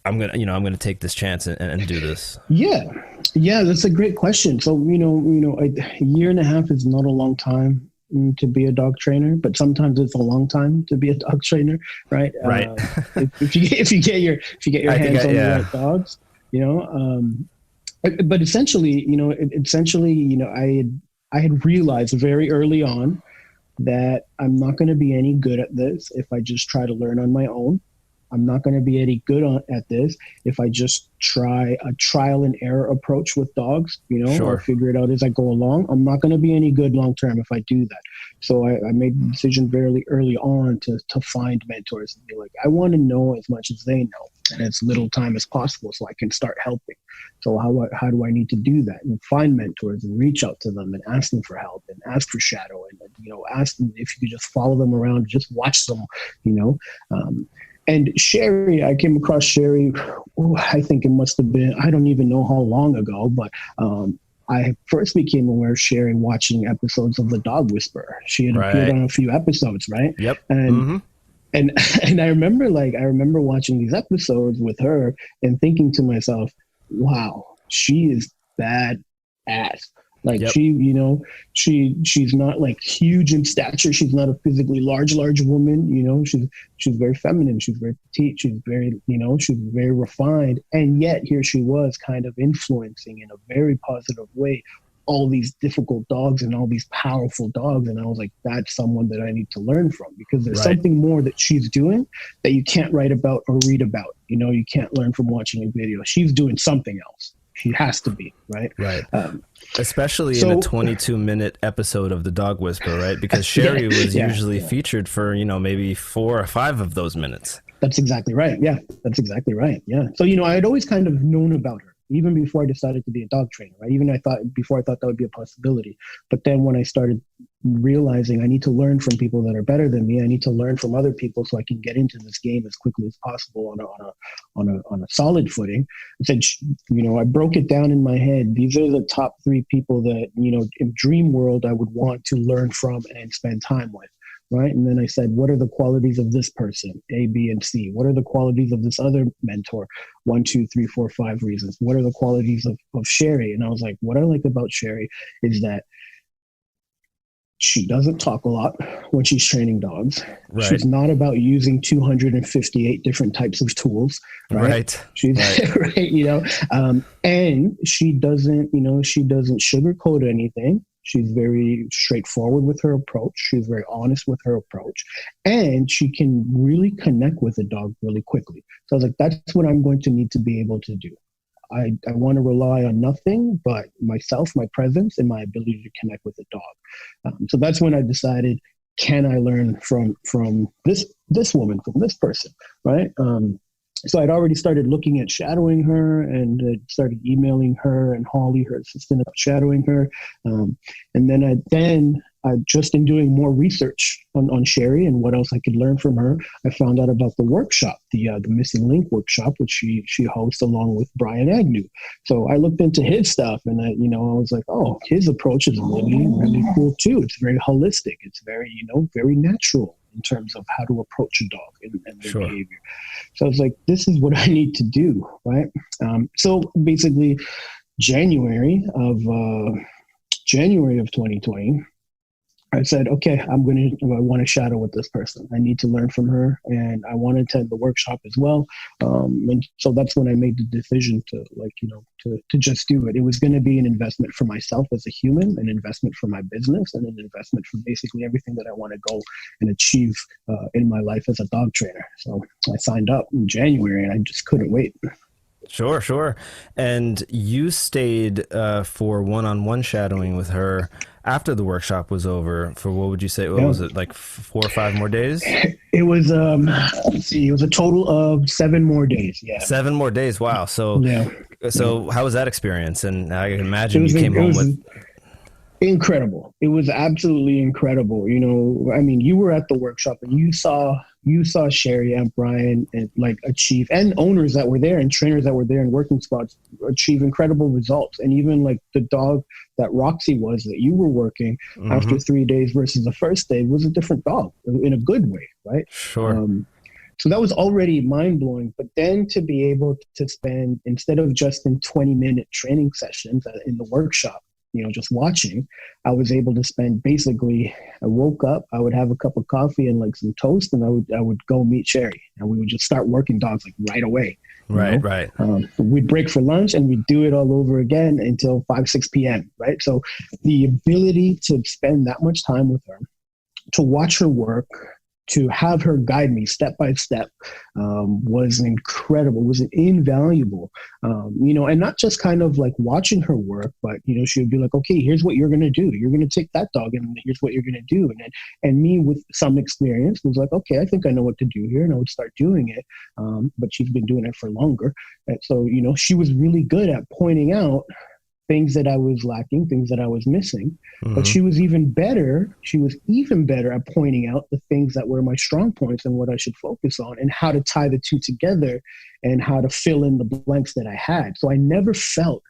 I'm gonna take this chance and do this? Yeah, that's a great question. So 1.5 years is not a long time to be a dog trainer, but sometimes it's a long time to be a dog trainer, right? Right. if you get your hands on the right dogs, But essentially, I had realized very early on that I'm not going to be any good at this if I just try to learn on my own. I'm not going to be any good at this if I just try a trial and error approach with dogs, or figure it out as I go along. I'm not going to be any good long term if I do that. So I made the decision very early on to find mentors and be like, I want to know as much as they know and as little time as possible so I can start helping. So how do I need to do that? And find mentors and reach out to them and ask them for help and ask for shadow and ask them if you could just follow them around, just watch them, And Cheri, I came across Cheri, I think it must have been, I don't even know how long ago, but I first became aware of Cheri watching episodes of The Dog Whisperer. She had appeared on a few episodes, right? Yep. And I remember watching these episodes with her and thinking to myself, wow, she is badass. Like she's not like huge in stature. She's not a physically large woman. She's very feminine. She's very petite. She's very, she's very refined. And yet here she was kind of influencing in a very positive way all these difficult dogs and all these powerful dogs. And I was like, that's someone that I need to learn from, because there's something more that she's doing that you can't write about or read about. You can't learn from watching a video. She's doing something else. She has to be, right? Right. Especially in a 22-minute episode of The Dog Whisperer, right? Because Cheri was usually featured for, maybe 4 or 5 of those minutes. That's exactly right. Yeah, that's exactly right. Yeah. So, I had always kind of known about her, even before I decided to be a dog trainer, right? Even before I thought that would be a possibility. But then when I started realizing I need to learn from people that are better than me, I need to learn from other people so I can get into this game as quickly as possible on a solid footing. I said, I broke it down in my head. These are the top 3 people that, in dream world, I would want to learn from and spend time with. Right. And then I said, what are the qualities of this person? A, B, and C. What are the qualities of this other mentor? 1, 2, 3, 4, 5 reasons. What are the qualities of Cheri? And I was like, what I like about Cheri is that she doesn't talk a lot when she's training dogs. Right. She's not about using 258 different types of tools. Right. She's right. And she doesn't sugarcoat anything. She's very straightforward with her approach. She's very honest with her approach. And she can really connect with a dog really quickly. So I was like, that's what I'm going to need to be able to do. I want to rely on nothing but myself, my presence, and my ability to connect with a dog. So that's when I decided, can I learn from this woman, from this person, right? So I'd already started looking at shadowing her and started emailing her and Holly, her assistant, about shadowing her. And then I just in doing more research on Cheri and what else I could learn from her, I found out about the workshop, the Missing Link workshop, which she hosts along with Brian Agnew. So I looked into his stuff and I was like, oh, his approach is really, really cool too. It's very holistic. It's very, very natural in terms of how to approach a dog and their behavior. So I was like, this is what I need to do, right? So basically January of 2020, I said, okay, I want to shadow with this person. I need to learn from her, and I want to attend the workshop as well. And so that's when I made the decision to just do it. It was going to be an investment for myself as a human, an investment for my business, and an investment for basically everything that I want to go and achieve in my life as a dog trainer. So I signed up in January, and I just couldn't wait. Sure. And you stayed for one-on-one shadowing with her after the workshop was over for, what would you say? What was it, like 4 or 5 more days? It was, let's see, it was a total of 7 more days. Yeah. 7 more days. Wow. So how was that experience? And I can imagine you came home with... Incredible. It was absolutely incredible. You were at the workshop and you saw Cheri and Brian and achieve, and owners that were there and trainers that were there in working spots achieve incredible results. And even the dog that Roxy was that you were working after 3 days versus the first day was a different dog in a good way, right? Sure. So that was already mind blowing. But then to be able to spend, instead of just in 20-minute training sessions in the workshop, just watching, I was able to spend basically, I woke up, I would have a cup of coffee and some toast, and I would go meet Cheri, and we would just start working dogs right away. Right. We'd break for lunch and we'd do it all over again until 5, 6 p.m. Right. So the ability to spend that much time with her, to watch her work, to have her guide me step by step was incredible, was invaluable, and not just kind of watching her work, but, she would be like, okay, here's what you're going to do. You're going to take that dog and here's what you're going to do. And me with some experience was like, okay, I think I know what to do here. And I would start doing it. But she's been doing it for longer. And so, she was really good at pointing out things that I was lacking, things that I was missing, but she was even better. She was even better at pointing out the things that were my strong points and what I should focus on and how to tie the two together and how to fill in the blanks that I had. So I never felt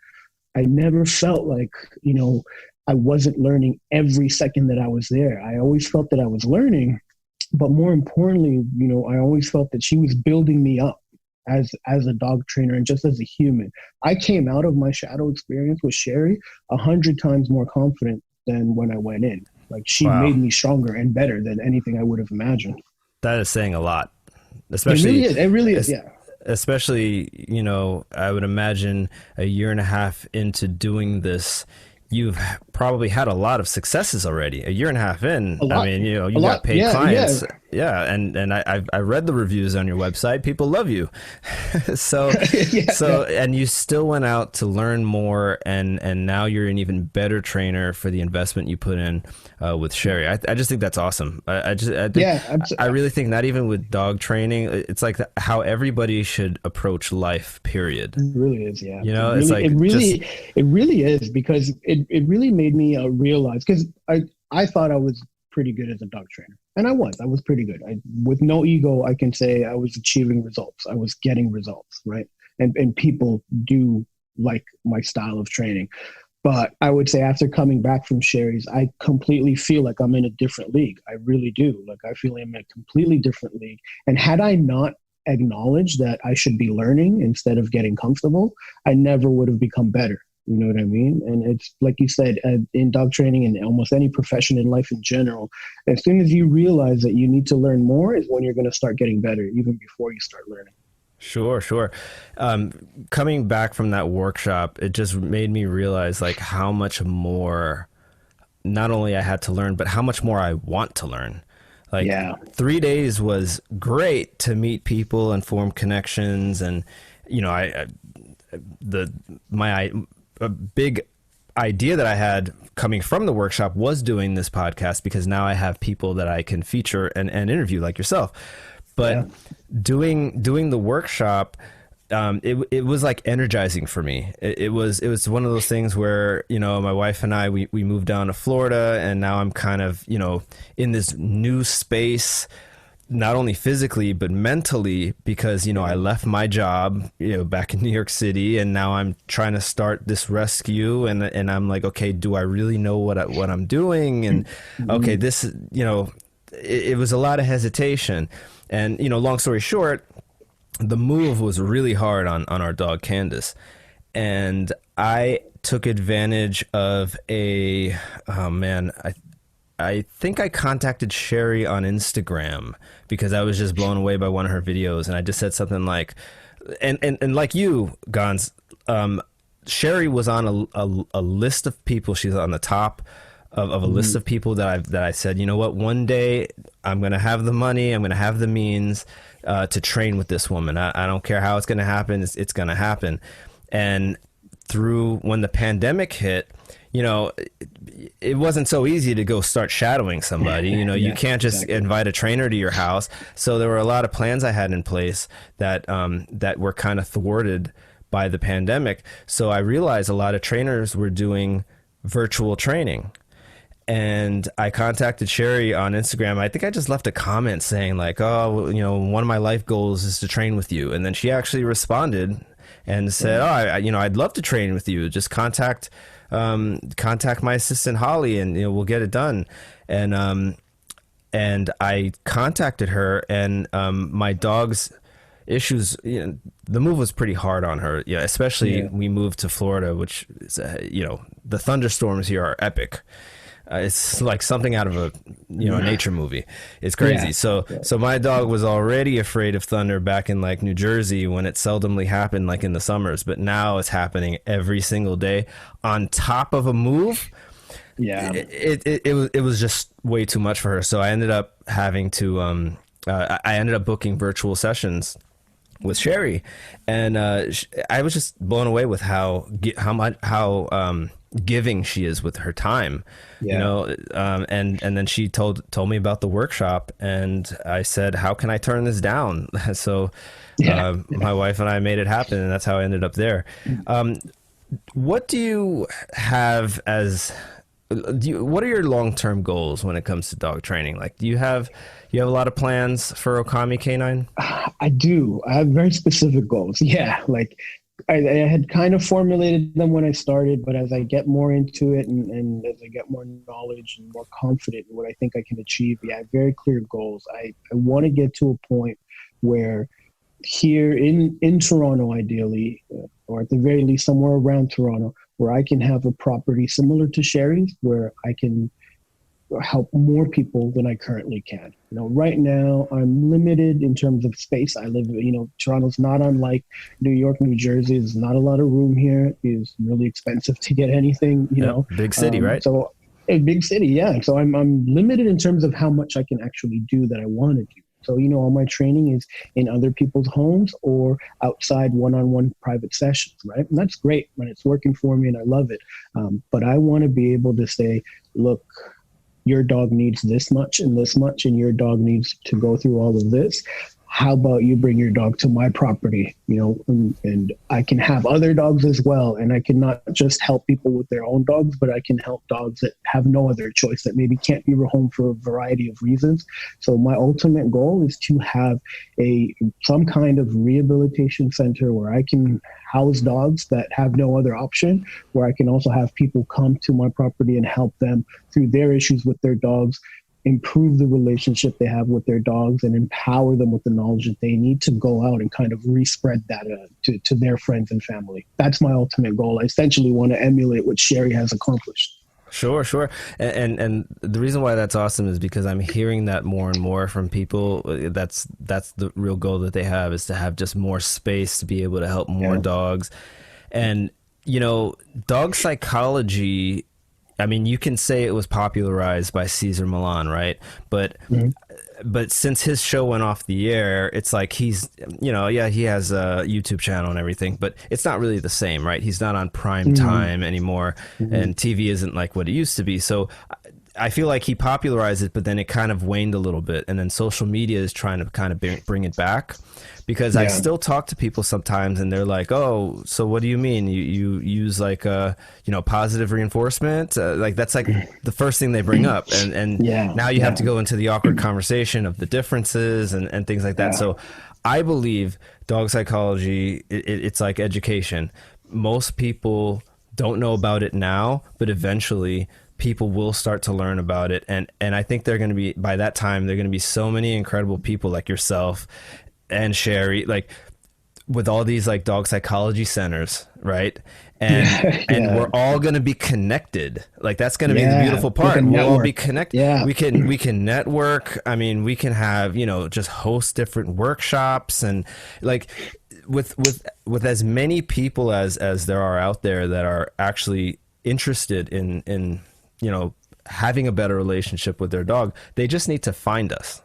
like, I wasn't learning every second that I was there. I always felt that I was learning, but more importantly, I always felt that she was building me up as a dog trainer and just as a human. I came out of my shadow experience with Cheri 100 times more confident than when I went in. She made me stronger and better than anything I would have imagined. That is saying a lot, especially. It really is. Yeah. Especially, I would imagine a year and a half into doing this, you've probably had a lot of successes already. A year and a half in, A lot. I mean, you A got lot. paid Yeah, clients. yeah. Yeah. And I read the reviews on your website. People love you. So, Yeah. and you still went out to learn more, and now you're an even better trainer for the investment you put in with Cheri. I just think that's awesome. I think, Yeah, I really think not even with dog training, it's like how everybody should approach life, period. It really is, yeah. You know, It it's really, like it really is, because it really made me realize, because I thought I was pretty good as a dog trainer, and I was pretty good. With no ego, I can say I was achieving results. I was getting results, right? And people do like my style of training. But I would say after coming back from Cheri's, I completely feel like I'm in a different league. I really do. Like, I feel I'm in a completely different league. And had I not acknowledged that I should be learning instead of getting comfortable, I never would have become better. You know what I mean? And it's like you said, in dog training and almost any profession in life in general, as soon as you realize that you need to learn more is when you're going to start getting better, even before you start learning. Sure. Coming back from that workshop, it just made me realize like how much more not only I had to learn, but how much more I want to learn. Like, Yeah. 3 days was great to meet people and form connections. And, you know, a big idea that I had coming from the workshop was doing this podcast, because now I have people that I can feature and interview like yourself. But Yeah. doing the workshop, it was like energizing for me. It was one of those things where, you know, my wife and I, we moved down to Florida, and now I'm kind of, you know, in this new space, not only physically, but mentally, because, you know, I left my job, you know, back in New York City, and now I'm trying to start this rescue, and I'm like, okay, do I really know what I'm doing? And okay, this, you know, it was a lot of hesitation. And, you know, long story short, the move was really hard on our dog Candace. And I took advantage of I think I contacted Cheri on Instagram because I was just blown away by one of her videos. And I just said something like, and like you, Gonz, Cheri was on a list of people. She's on the top of a list of people that I said, you know what, one day I'm going to have the money, I'm going to have the means to train with this woman. I don't care how it's going to happen. It's going to happen. And through when the pandemic hit, you know, it wasn't so easy to go start shadowing somebody. You know, you can't just invite a trainer to your house. So there were a lot of plans I had in place that were kind of thwarted by the pandemic. So I realized a lot of trainers were doing virtual training. And I contacted Cheri on Instagram. I think I just left a comment saying like, oh, you know, one of my life goals is to train with you. And then she actually responded and said, oh, you know, I'd love to train with you. Just contact my assistant Holly, and, you know, we'll get it done. And I contacted her, and my dog's issues, you know, the move was pretty hard on her. Yeah, especially we moved to Florida, which is, you know, the thunderstorms here are epic. It's like something out of a nature movie. It's crazy. So my dog was already afraid of thunder back in like New Jersey when it seldomly happened like in the summers, but now it's happening every single day on top of a move. Yeah, it was just way too much for her. So I ended up having to I ended up booking virtual sessions with Cheri, and I was just blown away with how giving she is with her time, you know, and then she told me about the workshop, and I said, how can I turn this down? So my wife and I made it happen, and that's how I ended up there. What do you have what are your long-term goals when it comes to dog training? Like, do you have a lot of plans for Okami Canine? I do. I have very specific goals. Yeah. Like, I had kind of formulated them when I started, but as I get more into it and as I get more knowledge and more confident in what I think I can achieve, I have very clear goals. I want to get to a point where here in Toronto, ideally, or at the very least somewhere around Toronto, where I can have a property similar to Cheri's, where I can help more people than I currently can. Right now I'm limited in terms of space. I live, Toronto's not unlike New York, New Jersey. There's not a lot of room here. It's really expensive to get anything, Big city, right? So a big city, yeah. So I'm limited in terms of how much I can actually do that I want to do. So, all my training is in other people's homes or outside one-on-one private sessions, right? And that's great when it's working for me and I love it. But I want to be able to say, look, your dog needs this much, and your dog needs to go through all of this. How about you bring your dog to my property, and I can have other dogs as well. And I can not just help people with their own dogs, but I can help dogs that have no other choice, that maybe can't be home for a variety of reasons. So my ultimate goal is to have some kind of rehabilitation center where I can house dogs that have no other option, where I can also have people come to my property and help them through their issues with their dogs, improve the relationship they have with their dogs, and empower them with the knowledge that they need to go out and kind of respread that to their friends and family. That's my ultimate goal. I essentially want to emulate what Cheri has accomplished. Sure. And the reason why that's awesome is because I'm hearing that more and more from people. That's the real goal that they have, is to have just more space to be able to help more dogs. And, dog psychology, I mean, you can say it was popularized by Cesar Millan, right? But since his show went off the air, it's like he's, he has a YouTube channel and everything, but it's not really the same, right? He's not on prime time anymore, and TV isn't like what it used to be. So I feel like he popularized it, but then it kind of waned a little bit. And then social media is trying to kind of bring it back, because I still talk to people sometimes and they're like, oh, so what do you mean? You use like, positive reinforcement? Like that's like the first thing they bring up. And now you have to go into the awkward conversation of the differences and things like that. So I believe dog psychology, it's like education. Most people don't know about it now, but eventually people will start to learn about it. And I think they're going to be, by that time, they're going to be so many incredible people like yourself and Cheri, like with all these like dog psychology centers, right? And we're all going to be connected. Like that's going to be the beautiful part. We'll all be connected. Yeah. We can network. I mean, we can have, just host different workshops, and like with as many people as there are out there that are actually interested in having a better relationship with their dog, they just need to find us.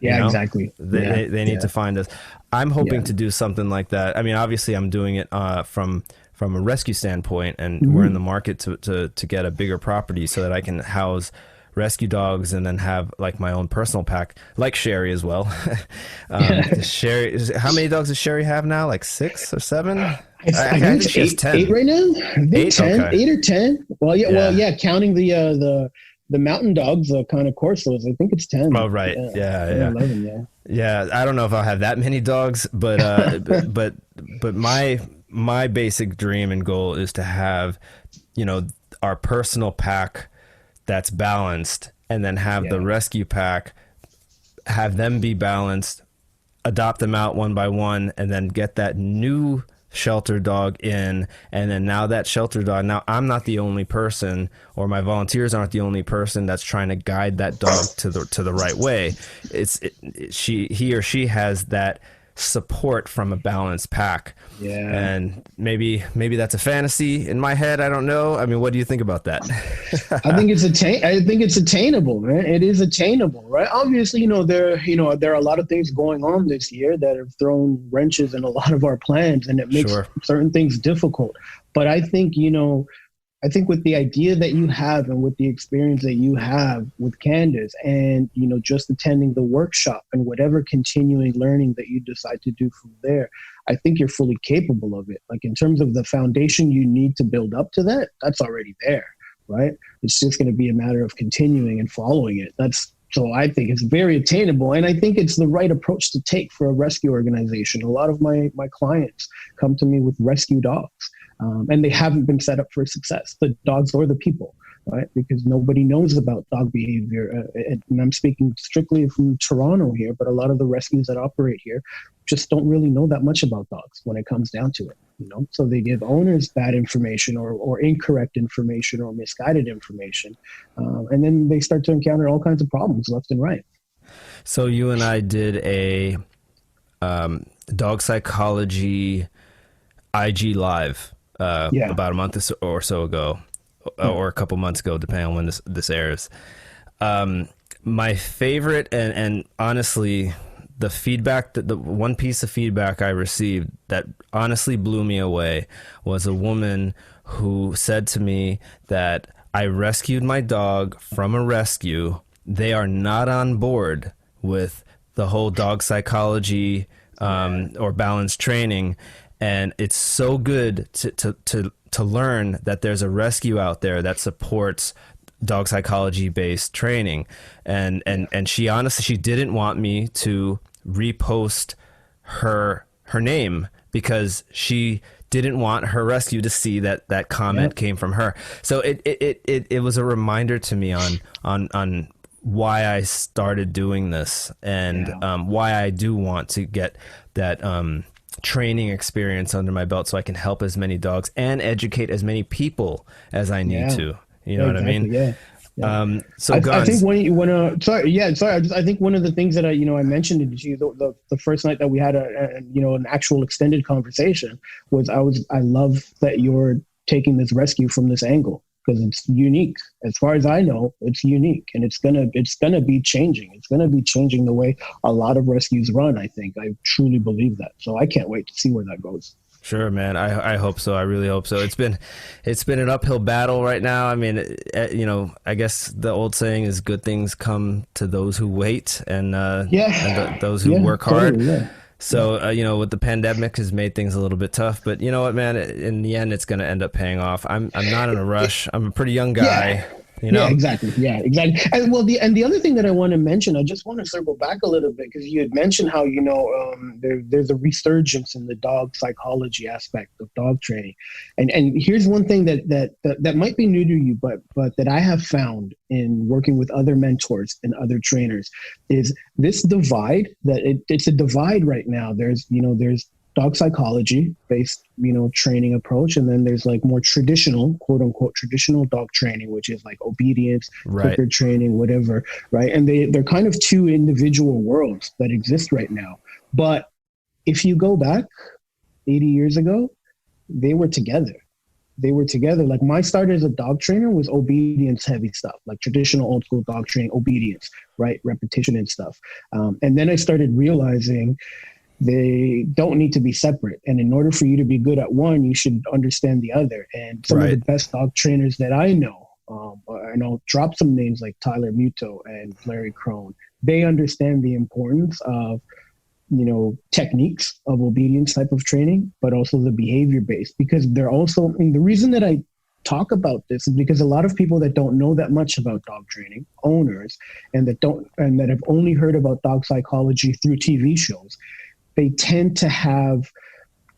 Exactly. They need to find us. I'm hoping to do something like that. I mean, obviously I'm doing it from a rescue standpoint, and we're in the market to get a bigger property so that I can house rescue dogs and then have like my own personal pack, like Cheri as well. Cheri, how many dogs does Cheri have now? Like 6 or 7? I think she has 10. 8 right now. I think 10, okay. 8 or 10. Well, counting the mountain dogs, the kind of Corsos, I think it's 10. Oh, right. Yeah. 11, yeah. I don't know if I'll have that many dogs, but but my basic dream and goal is to have, our personal pack that's balanced, and then have the rescue pack, have them be balanced, adopt them out one by one, and then get that new shelter dog in. And then now that shelter dog, now I'm not the only person, or my volunteers aren't the only person that's trying to guide that dog to the right way. He or she has that support from a balanced pack. And maybe that's a fantasy in my head. I don't know. I mean, what do you think about that? I think it's attainable, man. It is attainable, right? Obviously, there are a lot of things going on this year that have thrown wrenches in a lot of our plans, and it makes certain things difficult. But I think, with the idea that you have, and with the experience that you have with Candace, and, just attending the workshop and whatever continuing learning that you decide to do from there, I think you're fully capable of it. Like in terms of the foundation you need to build up to that, that's already there, right? It's just going to be a matter of continuing and following it. So I think it's very attainable, and I think it's the right approach to take for a rescue organization. A lot of my clients come to me with rescue dogs, and they haven't been set up for success, the dogs or the people, right? Because nobody knows about dog behavior. And I'm speaking strictly from Toronto here, but a lot of the rescues that operate here just don't really know that much about dogs when it comes down to it. So they give owners bad information or incorrect information or misguided information. And then they start to encounter all kinds of problems left and right. So you and I did a dog psychology IG live about a month or so ago, or a couple months ago, depending on when this airs. My favorite and honestly, the feedback, the one piece of feedback I received that honestly blew me away was a woman who said to me that I rescued my dog from a rescue. They are not on board with the whole dog psychology or balanced training. And it's so good to learn that there's a rescue out there that supports dog psychology based training. And she honestly, she didn't want me to repost her name because she didn't want her rescue to see that comment came from her. So it was a reminder to me on why I started doing this and why I do want to get that training experience under my belt so I can help as many dogs and educate as many people as I need to. You know what I mean? Yeah. So I think I think one of the things that I mentioned to you the first night that we had an actual extended conversation was I love that you're taking this rescue from this angle because it's unique. As far as I know, it's unique, and it's gonna be changing. It's gonna be changing the way a lot of rescues run. I think I truly believe that. So I can't wait to see where that goes. Sure, man. I hope so. I really hope so. It's been an uphill battle right now. I mean, I guess the old saying is good things come to those who wait and those who work hard. Totally, yeah. So, with the pandemic has made things a little bit tough, but you know what, man, in the end, it's going to end up paying off. I'm not in a rush. I'm a pretty young guy. Yeah, exactly. Yeah, exactly. And the other thing that I want to mention, I just want to circle back a little bit because you had mentioned how there's a resurgence in the dog psychology aspect of dog training, and here's one thing that might be new to you, but that I have found in working with other mentors and other trainers is this divide it's a divide right now. There's dog psychology based, training approach. And then there's like more traditional, quote unquote, traditional dog training, which is like obedience, clicker training, whatever. Right. And they're kind of two individual worlds that exist right now. But if you go back 80 years ago, they were together. Like my start as a dog trainer was obedience heavy stuff, like traditional old school dog training, obedience, right? Repetition and stuff. And then I started realizing they don't need to be separate. And in order for you to be good at one, you should understand the other. And some of the best dog trainers that I know, I'll drop some names like Tyler Muto and Larry Crone. They understand the importance of, techniques of obedience type of training, but also the behavior based, because they're also, the reason that I talk about this is because a lot of people that don't know that much about dog training, owners, and that have only heard about dog psychology through TV shows, they tend to have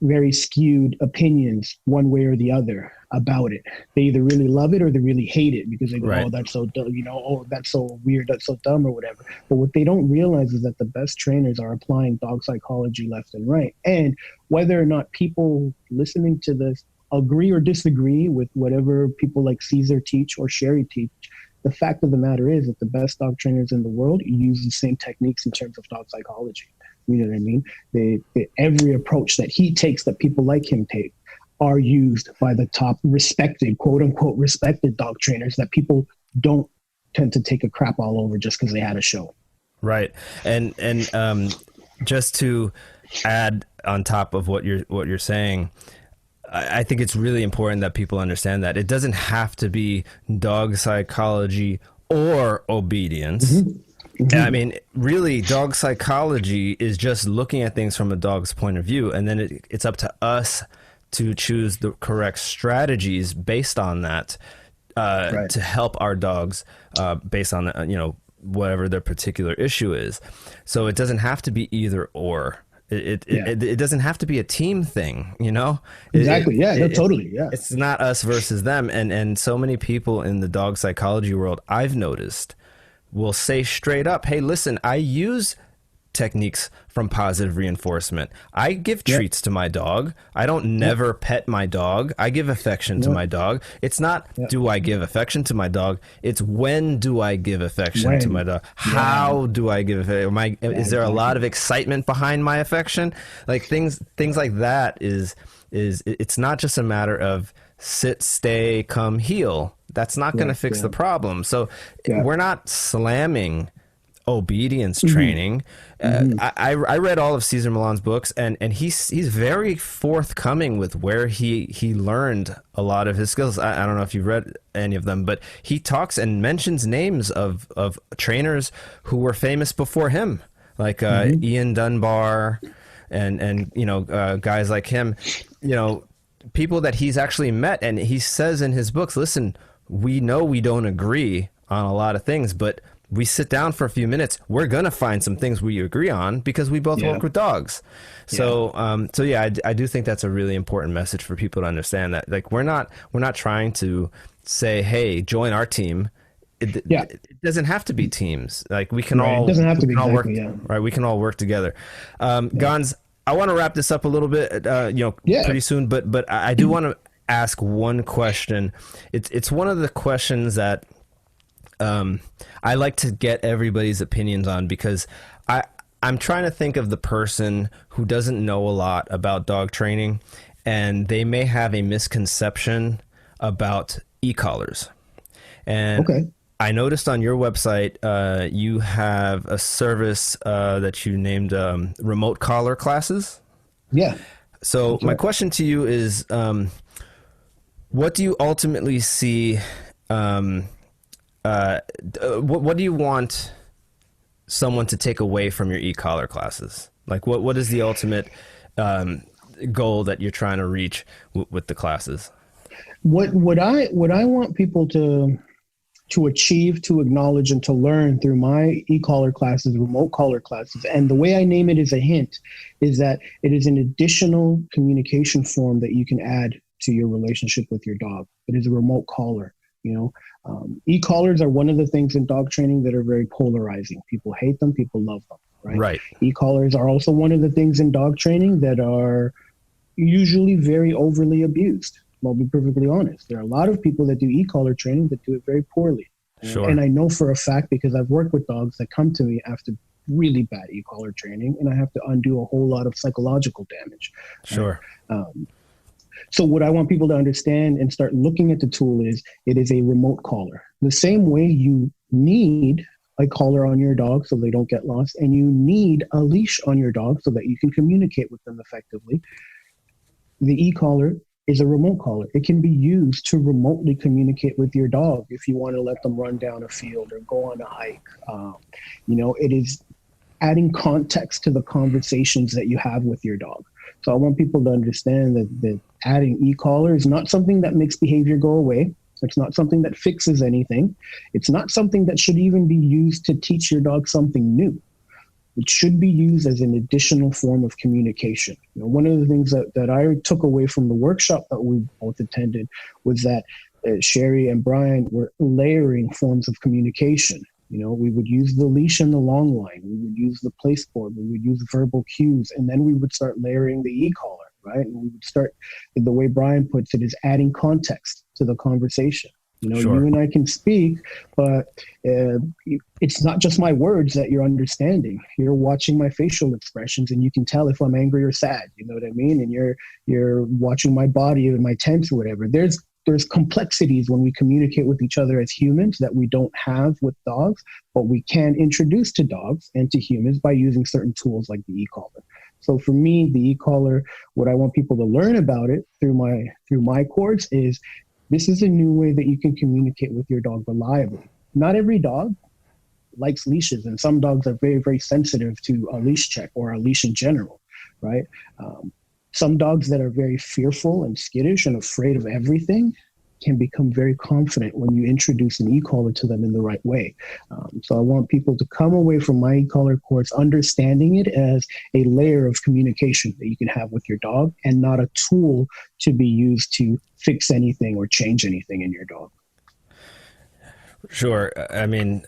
very skewed opinions one way or the other about it. They either really love it or they really hate it because they go, oh, that's so dumb, oh, that's so weird, that's so dumb or whatever. But what they don't realize is that the best trainers are applying dog psychology left and right. And whether or not people listening to this agree or disagree with whatever people like Caesar teach or Cheri teach, the fact of the matter is that the best dog trainers in the world use the same techniques in terms of dog psychology. You know what I mean? Every approach that he takes that people like him take are used by the top respected, quote unquote, respected dog trainers that people don't tend to take a crap all over just because they had a show. Right. And just to add on top of what you're saying, I think it's really important that people understand that it doesn't have to be dog psychology or obedience. Mm-hmm. Mm-hmm. I mean, really, dog psychology is just looking at things from a dog's point of view, and then it's up to us to choose the correct strategies based on that to help our dogs based on whatever their particular issue is. So it doesn't have to be either or. It doesn't have to be a team thing, Exactly. Totally. Yeah. It's not us versus them, and so many people in the dog psychology world I've noticed will say straight up, hey, listen, I use techniques from positive reinforcement. I give treats to my dog. I don't never pet my dog. I give affection to my dog. It's not do I give affection to my dog? It's when do I give affection to my dog? How do I give affection? Is there a lot of excitement behind my affection? Like things like that is it's not just a matter of sit, stay, come, heal. That's not going to fix the problem. So we're not slamming obedience training. I read all of Cesar Millan's books, and he's very forthcoming with where he learned a lot of his skills. I don't know if you've read any of them, but he talks and mentions names of trainers who were famous before him, like Ian Dunbar and guys like him, people that he's actually met. And he says in his books, listen, we know we don't agree on a lot of things, but we sit down for a few minutes, we're going to find some things we agree on because we both work with dogs. So, I do think that's a really important message for people to understand, that like, we're not trying to say, hey, join our team. It doesn't have to be teams. Like we can all, it doesn't have to be work, right? We can all work together. Gonz, I want to wrap this up a little bit, pretty soon, but I do want to ask one question. It's one of the questions that I like to get everybody's opinions on, because I'm trying to think of the person who doesn't know a lot about dog training, and they may have a misconception about e-collars. And I noticed on your website, you have a service that you named remote collar classes. Yeah. So my question to you is, what do you ultimately see? What do you want someone to take away from your e-collar classes? Like what is the ultimate goal that you're trying to reach with the classes? What I want people to achieve, to acknowledge, and to learn through my e-collar classes, remote collar classes, and the way I name it as a hint, is that it is an additional communication form that you can add to your relationship with your dog. It is a remote collar. E-collars are one of the things in dog training that are very polarizing. People hate them, people love them, right? E-collars are also one of the things in dog training that are usually very overly abused. I'll be perfectly honest. There are a lot of people that do e-collar training that do it very poorly. Sure. And I know for a fact, because I've worked with dogs that come to me after really bad e-collar training, and I have to undo a whole lot of psychological damage. Sure. So what I want people to understand and start looking at the tool is, it is a remote collar. The same way you need a collar on your dog so they don't get lost, and you need a leash on your dog so that you can communicate with them effectively, the e-collar is a remote collar. It can be used to remotely communicate with your dog if you want to let them run down a field or go on a hike. It is adding context to the conversations that you have with your dog. So I want people to understand that adding e-collar is not something that makes behavior go away. It's not something that fixes anything. It's not something that should even be used to teach your dog something new. It should be used as an additional form of communication. One of the things that I took away from the workshop that we both attended was that Cheri and Brian were layering forms of communication. We would use the leash and the long line. We would use the place board. We would use verbal cues. And then we would start layering the e-collar, right? And we would start, the way Brian puts it, is adding context to the conversation. Sure. You and I can speak, but it's not just my words that you're understanding. You're watching my facial expressions, and you can tell if I'm angry or sad. You know what I mean? And you're watching my body and my tense or whatever. There's complexities when we communicate with each other as humans that we don't have with dogs, but we can introduce to dogs and to humans by using certain tools like the e-collar. So for me, the e-collar, what I want people to learn about it through my course is, this is a new way that you can communicate with your dog reliably. Not every dog likes leashes, and some dogs are very, very sensitive to a leash check or a leash in general, right? Some dogs that are very fearful and skittish and afraid of everything can become very confident when you introduce an e-collar to them in the right way. So I want people to come away from my e-collar course understanding it as a layer of communication that you can have with your dog, and not a tool to be used to fix anything or change anything in your dog. Sure. I mean,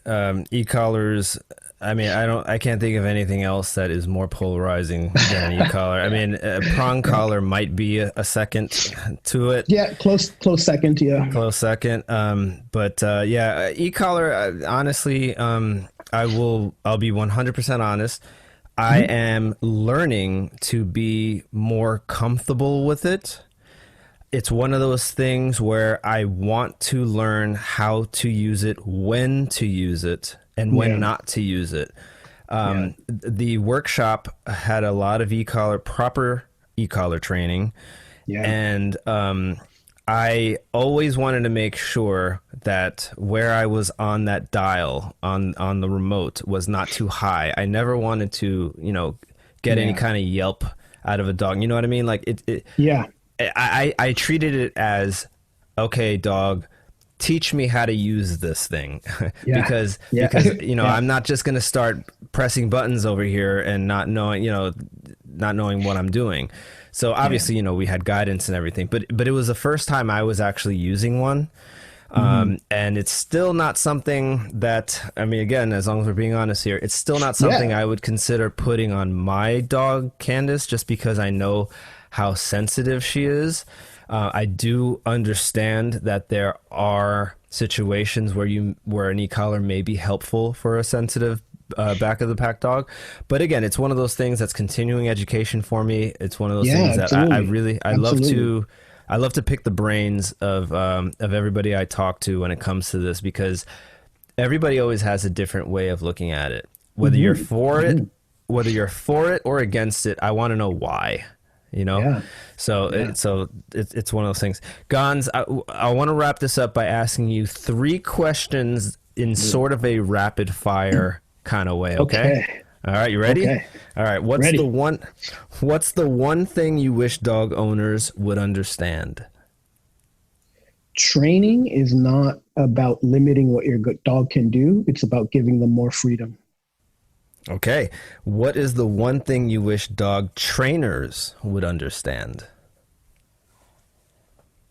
e-collars, I mean, I can't think of anything else that is more polarizing than an e-collar. I mean, a prong collar might be a second to it. Yeah, close second. Yeah. Close second. But yeah, e-collar, honestly, I'll be 100% honest. I am learning to be more comfortable with it. It's one of those things where I want to learn how to use it, when to use it, and when not to use it. The workshop had a lot of proper e-collar training. Yeah. And I always wanted to make sure that where I was on that dial on the remote was not too high. I never wanted to, get any kind of yelp out of a dog. You know what I mean? Like I treated it as, okay, dog, teach me how to use this thing. because I'm not just going to start pressing buttons over here and not knowing what I'm doing. So obviously, we had guidance and everything, but it was the first time I was actually using one. And it's still not something that, I mean, again, as long as we're being honest here, it's still not something I would consider putting on my dog, Candace, just because I know how sensitive she is. I do understand that there are situations where an e-collar may be helpful for a sensitive back of the pack dog, but again, it's one of those things that's continuing education for me. It's one of those things that I love to pick the brains of everybody I talk to when it comes to this, because everybody always has a different way of looking at it. Whether you're for it, or against it, I want to know why. So it's one of those things. Gonz, I want to wrap this up by asking you 3 questions in sort of a rapid fire kind of way. Okay. All right. You ready? Okay. All right. What's the one thing you wish dog owners would understand? Training is not about limiting what your dog can do. It's about giving them more freedom. Okay. What is the one thing you wish dog trainers would understand?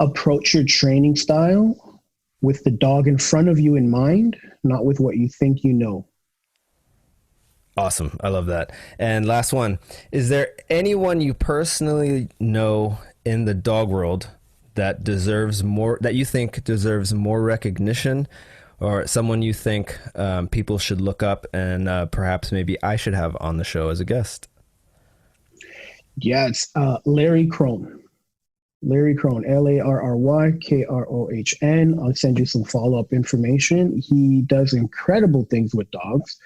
Approach your training style with the dog in front of you in mind, not with what you think you know. Awesome. I love that. And last one, is there anyone you personally know in the dog world that you think deserves more recognition, or someone you think people should look up and perhaps maybe I should have on the show as a guest? Yeah, it's Larry Krohn. Larry Krohn, LARRYKROHN. I'll send you some follow-up information. He does incredible things with dogs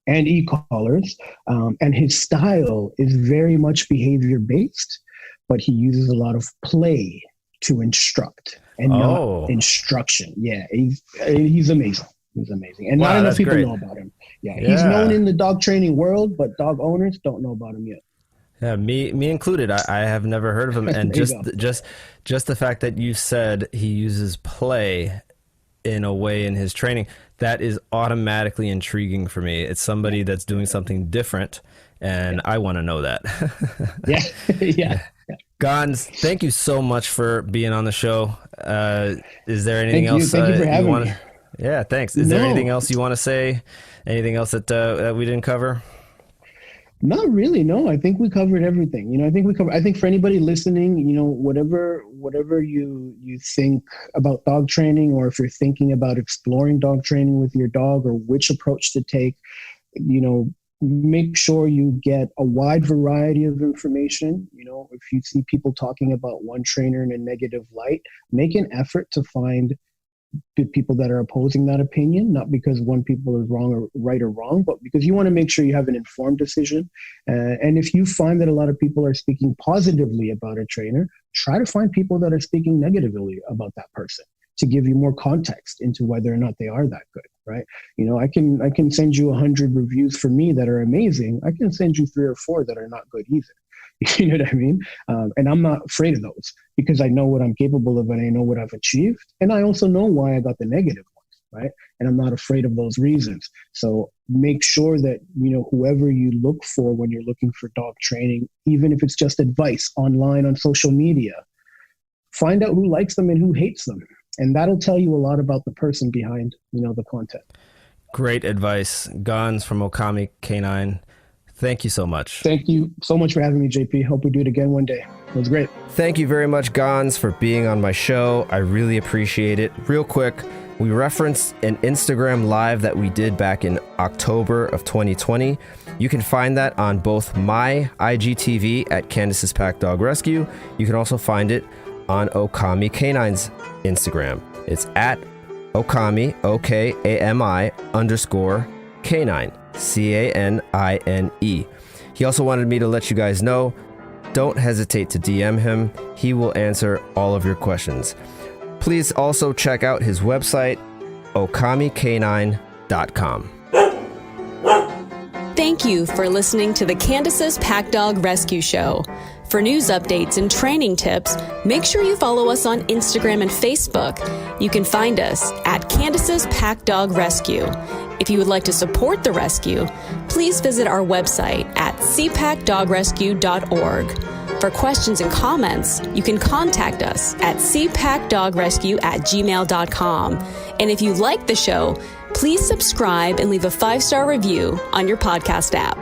and e-collars, and his style is very much behavior-based, but he uses a lot of play to instruct and not instruction. Yeah, he's amazing. He's amazing. And not enough people know about him. Yeah, he's known in the dog training world, but dog owners don't know about him yet. Yeah, me included. I have never heard of him. And just the fact that you said he uses play in a way in his training, that is automatically intriguing for me. It's somebody that's doing something different, and I want to know that. Yeah. Gonz, thank you so much for being on the show. Is there anything else? Thank you for having me. Yeah, thanks. Is there anything else you want to say? Anything else that we didn't cover? Not really. No, I think we covered everything. I think for anybody listening, whatever you think about dog training, or if you're thinking about exploring dog training with your dog, or which approach to take, make sure you get a wide variety of information. If you see people talking about one trainer in a negative light, make an effort to find the people that are opposing that opinion, not because one people is wrong or right or wrong, but because you want to make sure you have an informed decision. And if you find that a lot of people are speaking positively about a trainer, try to find people that are speaking negatively about that person to give you more context into whether or not they are that good, right? I can send you 100 reviews for me that are amazing. I can send you 3 or 4 that are not good either. You know what I mean? And I'm not afraid of those, because I know what I'm capable of and I know what I've achieved. And I also know why I got the negative ones, right? And I'm not afraid of those reasons. So make sure that, whoever you look for when you're looking for dog training, even if it's just advice online on social media, find out who likes them and who hates them. And that'll tell you a lot about the person behind, the content. Great advice. Gonz from Okami Canine. Thank you so much. Thank you so much for having me, JP. Hope we do it again one day. It was great. Thank you very much, Gonz, for being on my show. I really appreciate it. Real quick, we referenced an Instagram live that we did back in October of 2020. You can find that on both my IGTV at Candace's Pack Dog Rescue. You can also find it on Okami Canine's Instagram. It's at Okami, OKAMI _ canine, CANINE. He also wanted me to let you guys know, don't hesitate to DM him. He will answer all of your questions. Please also check out his website, okamicanine.com. Thank you for listening to the Candace's Pack Dog Rescue Show. For news updates and training tips, make sure you follow us on Instagram and Facebook. You can find us at Candace's Pack Dog Rescue. If you would like to support the rescue, please visit our website at cpackdogrescue.org. For questions and comments, you can contact us at cpackdogrescue@gmail.com. And if you like the show, please subscribe and leave a 5-star review on your podcast app.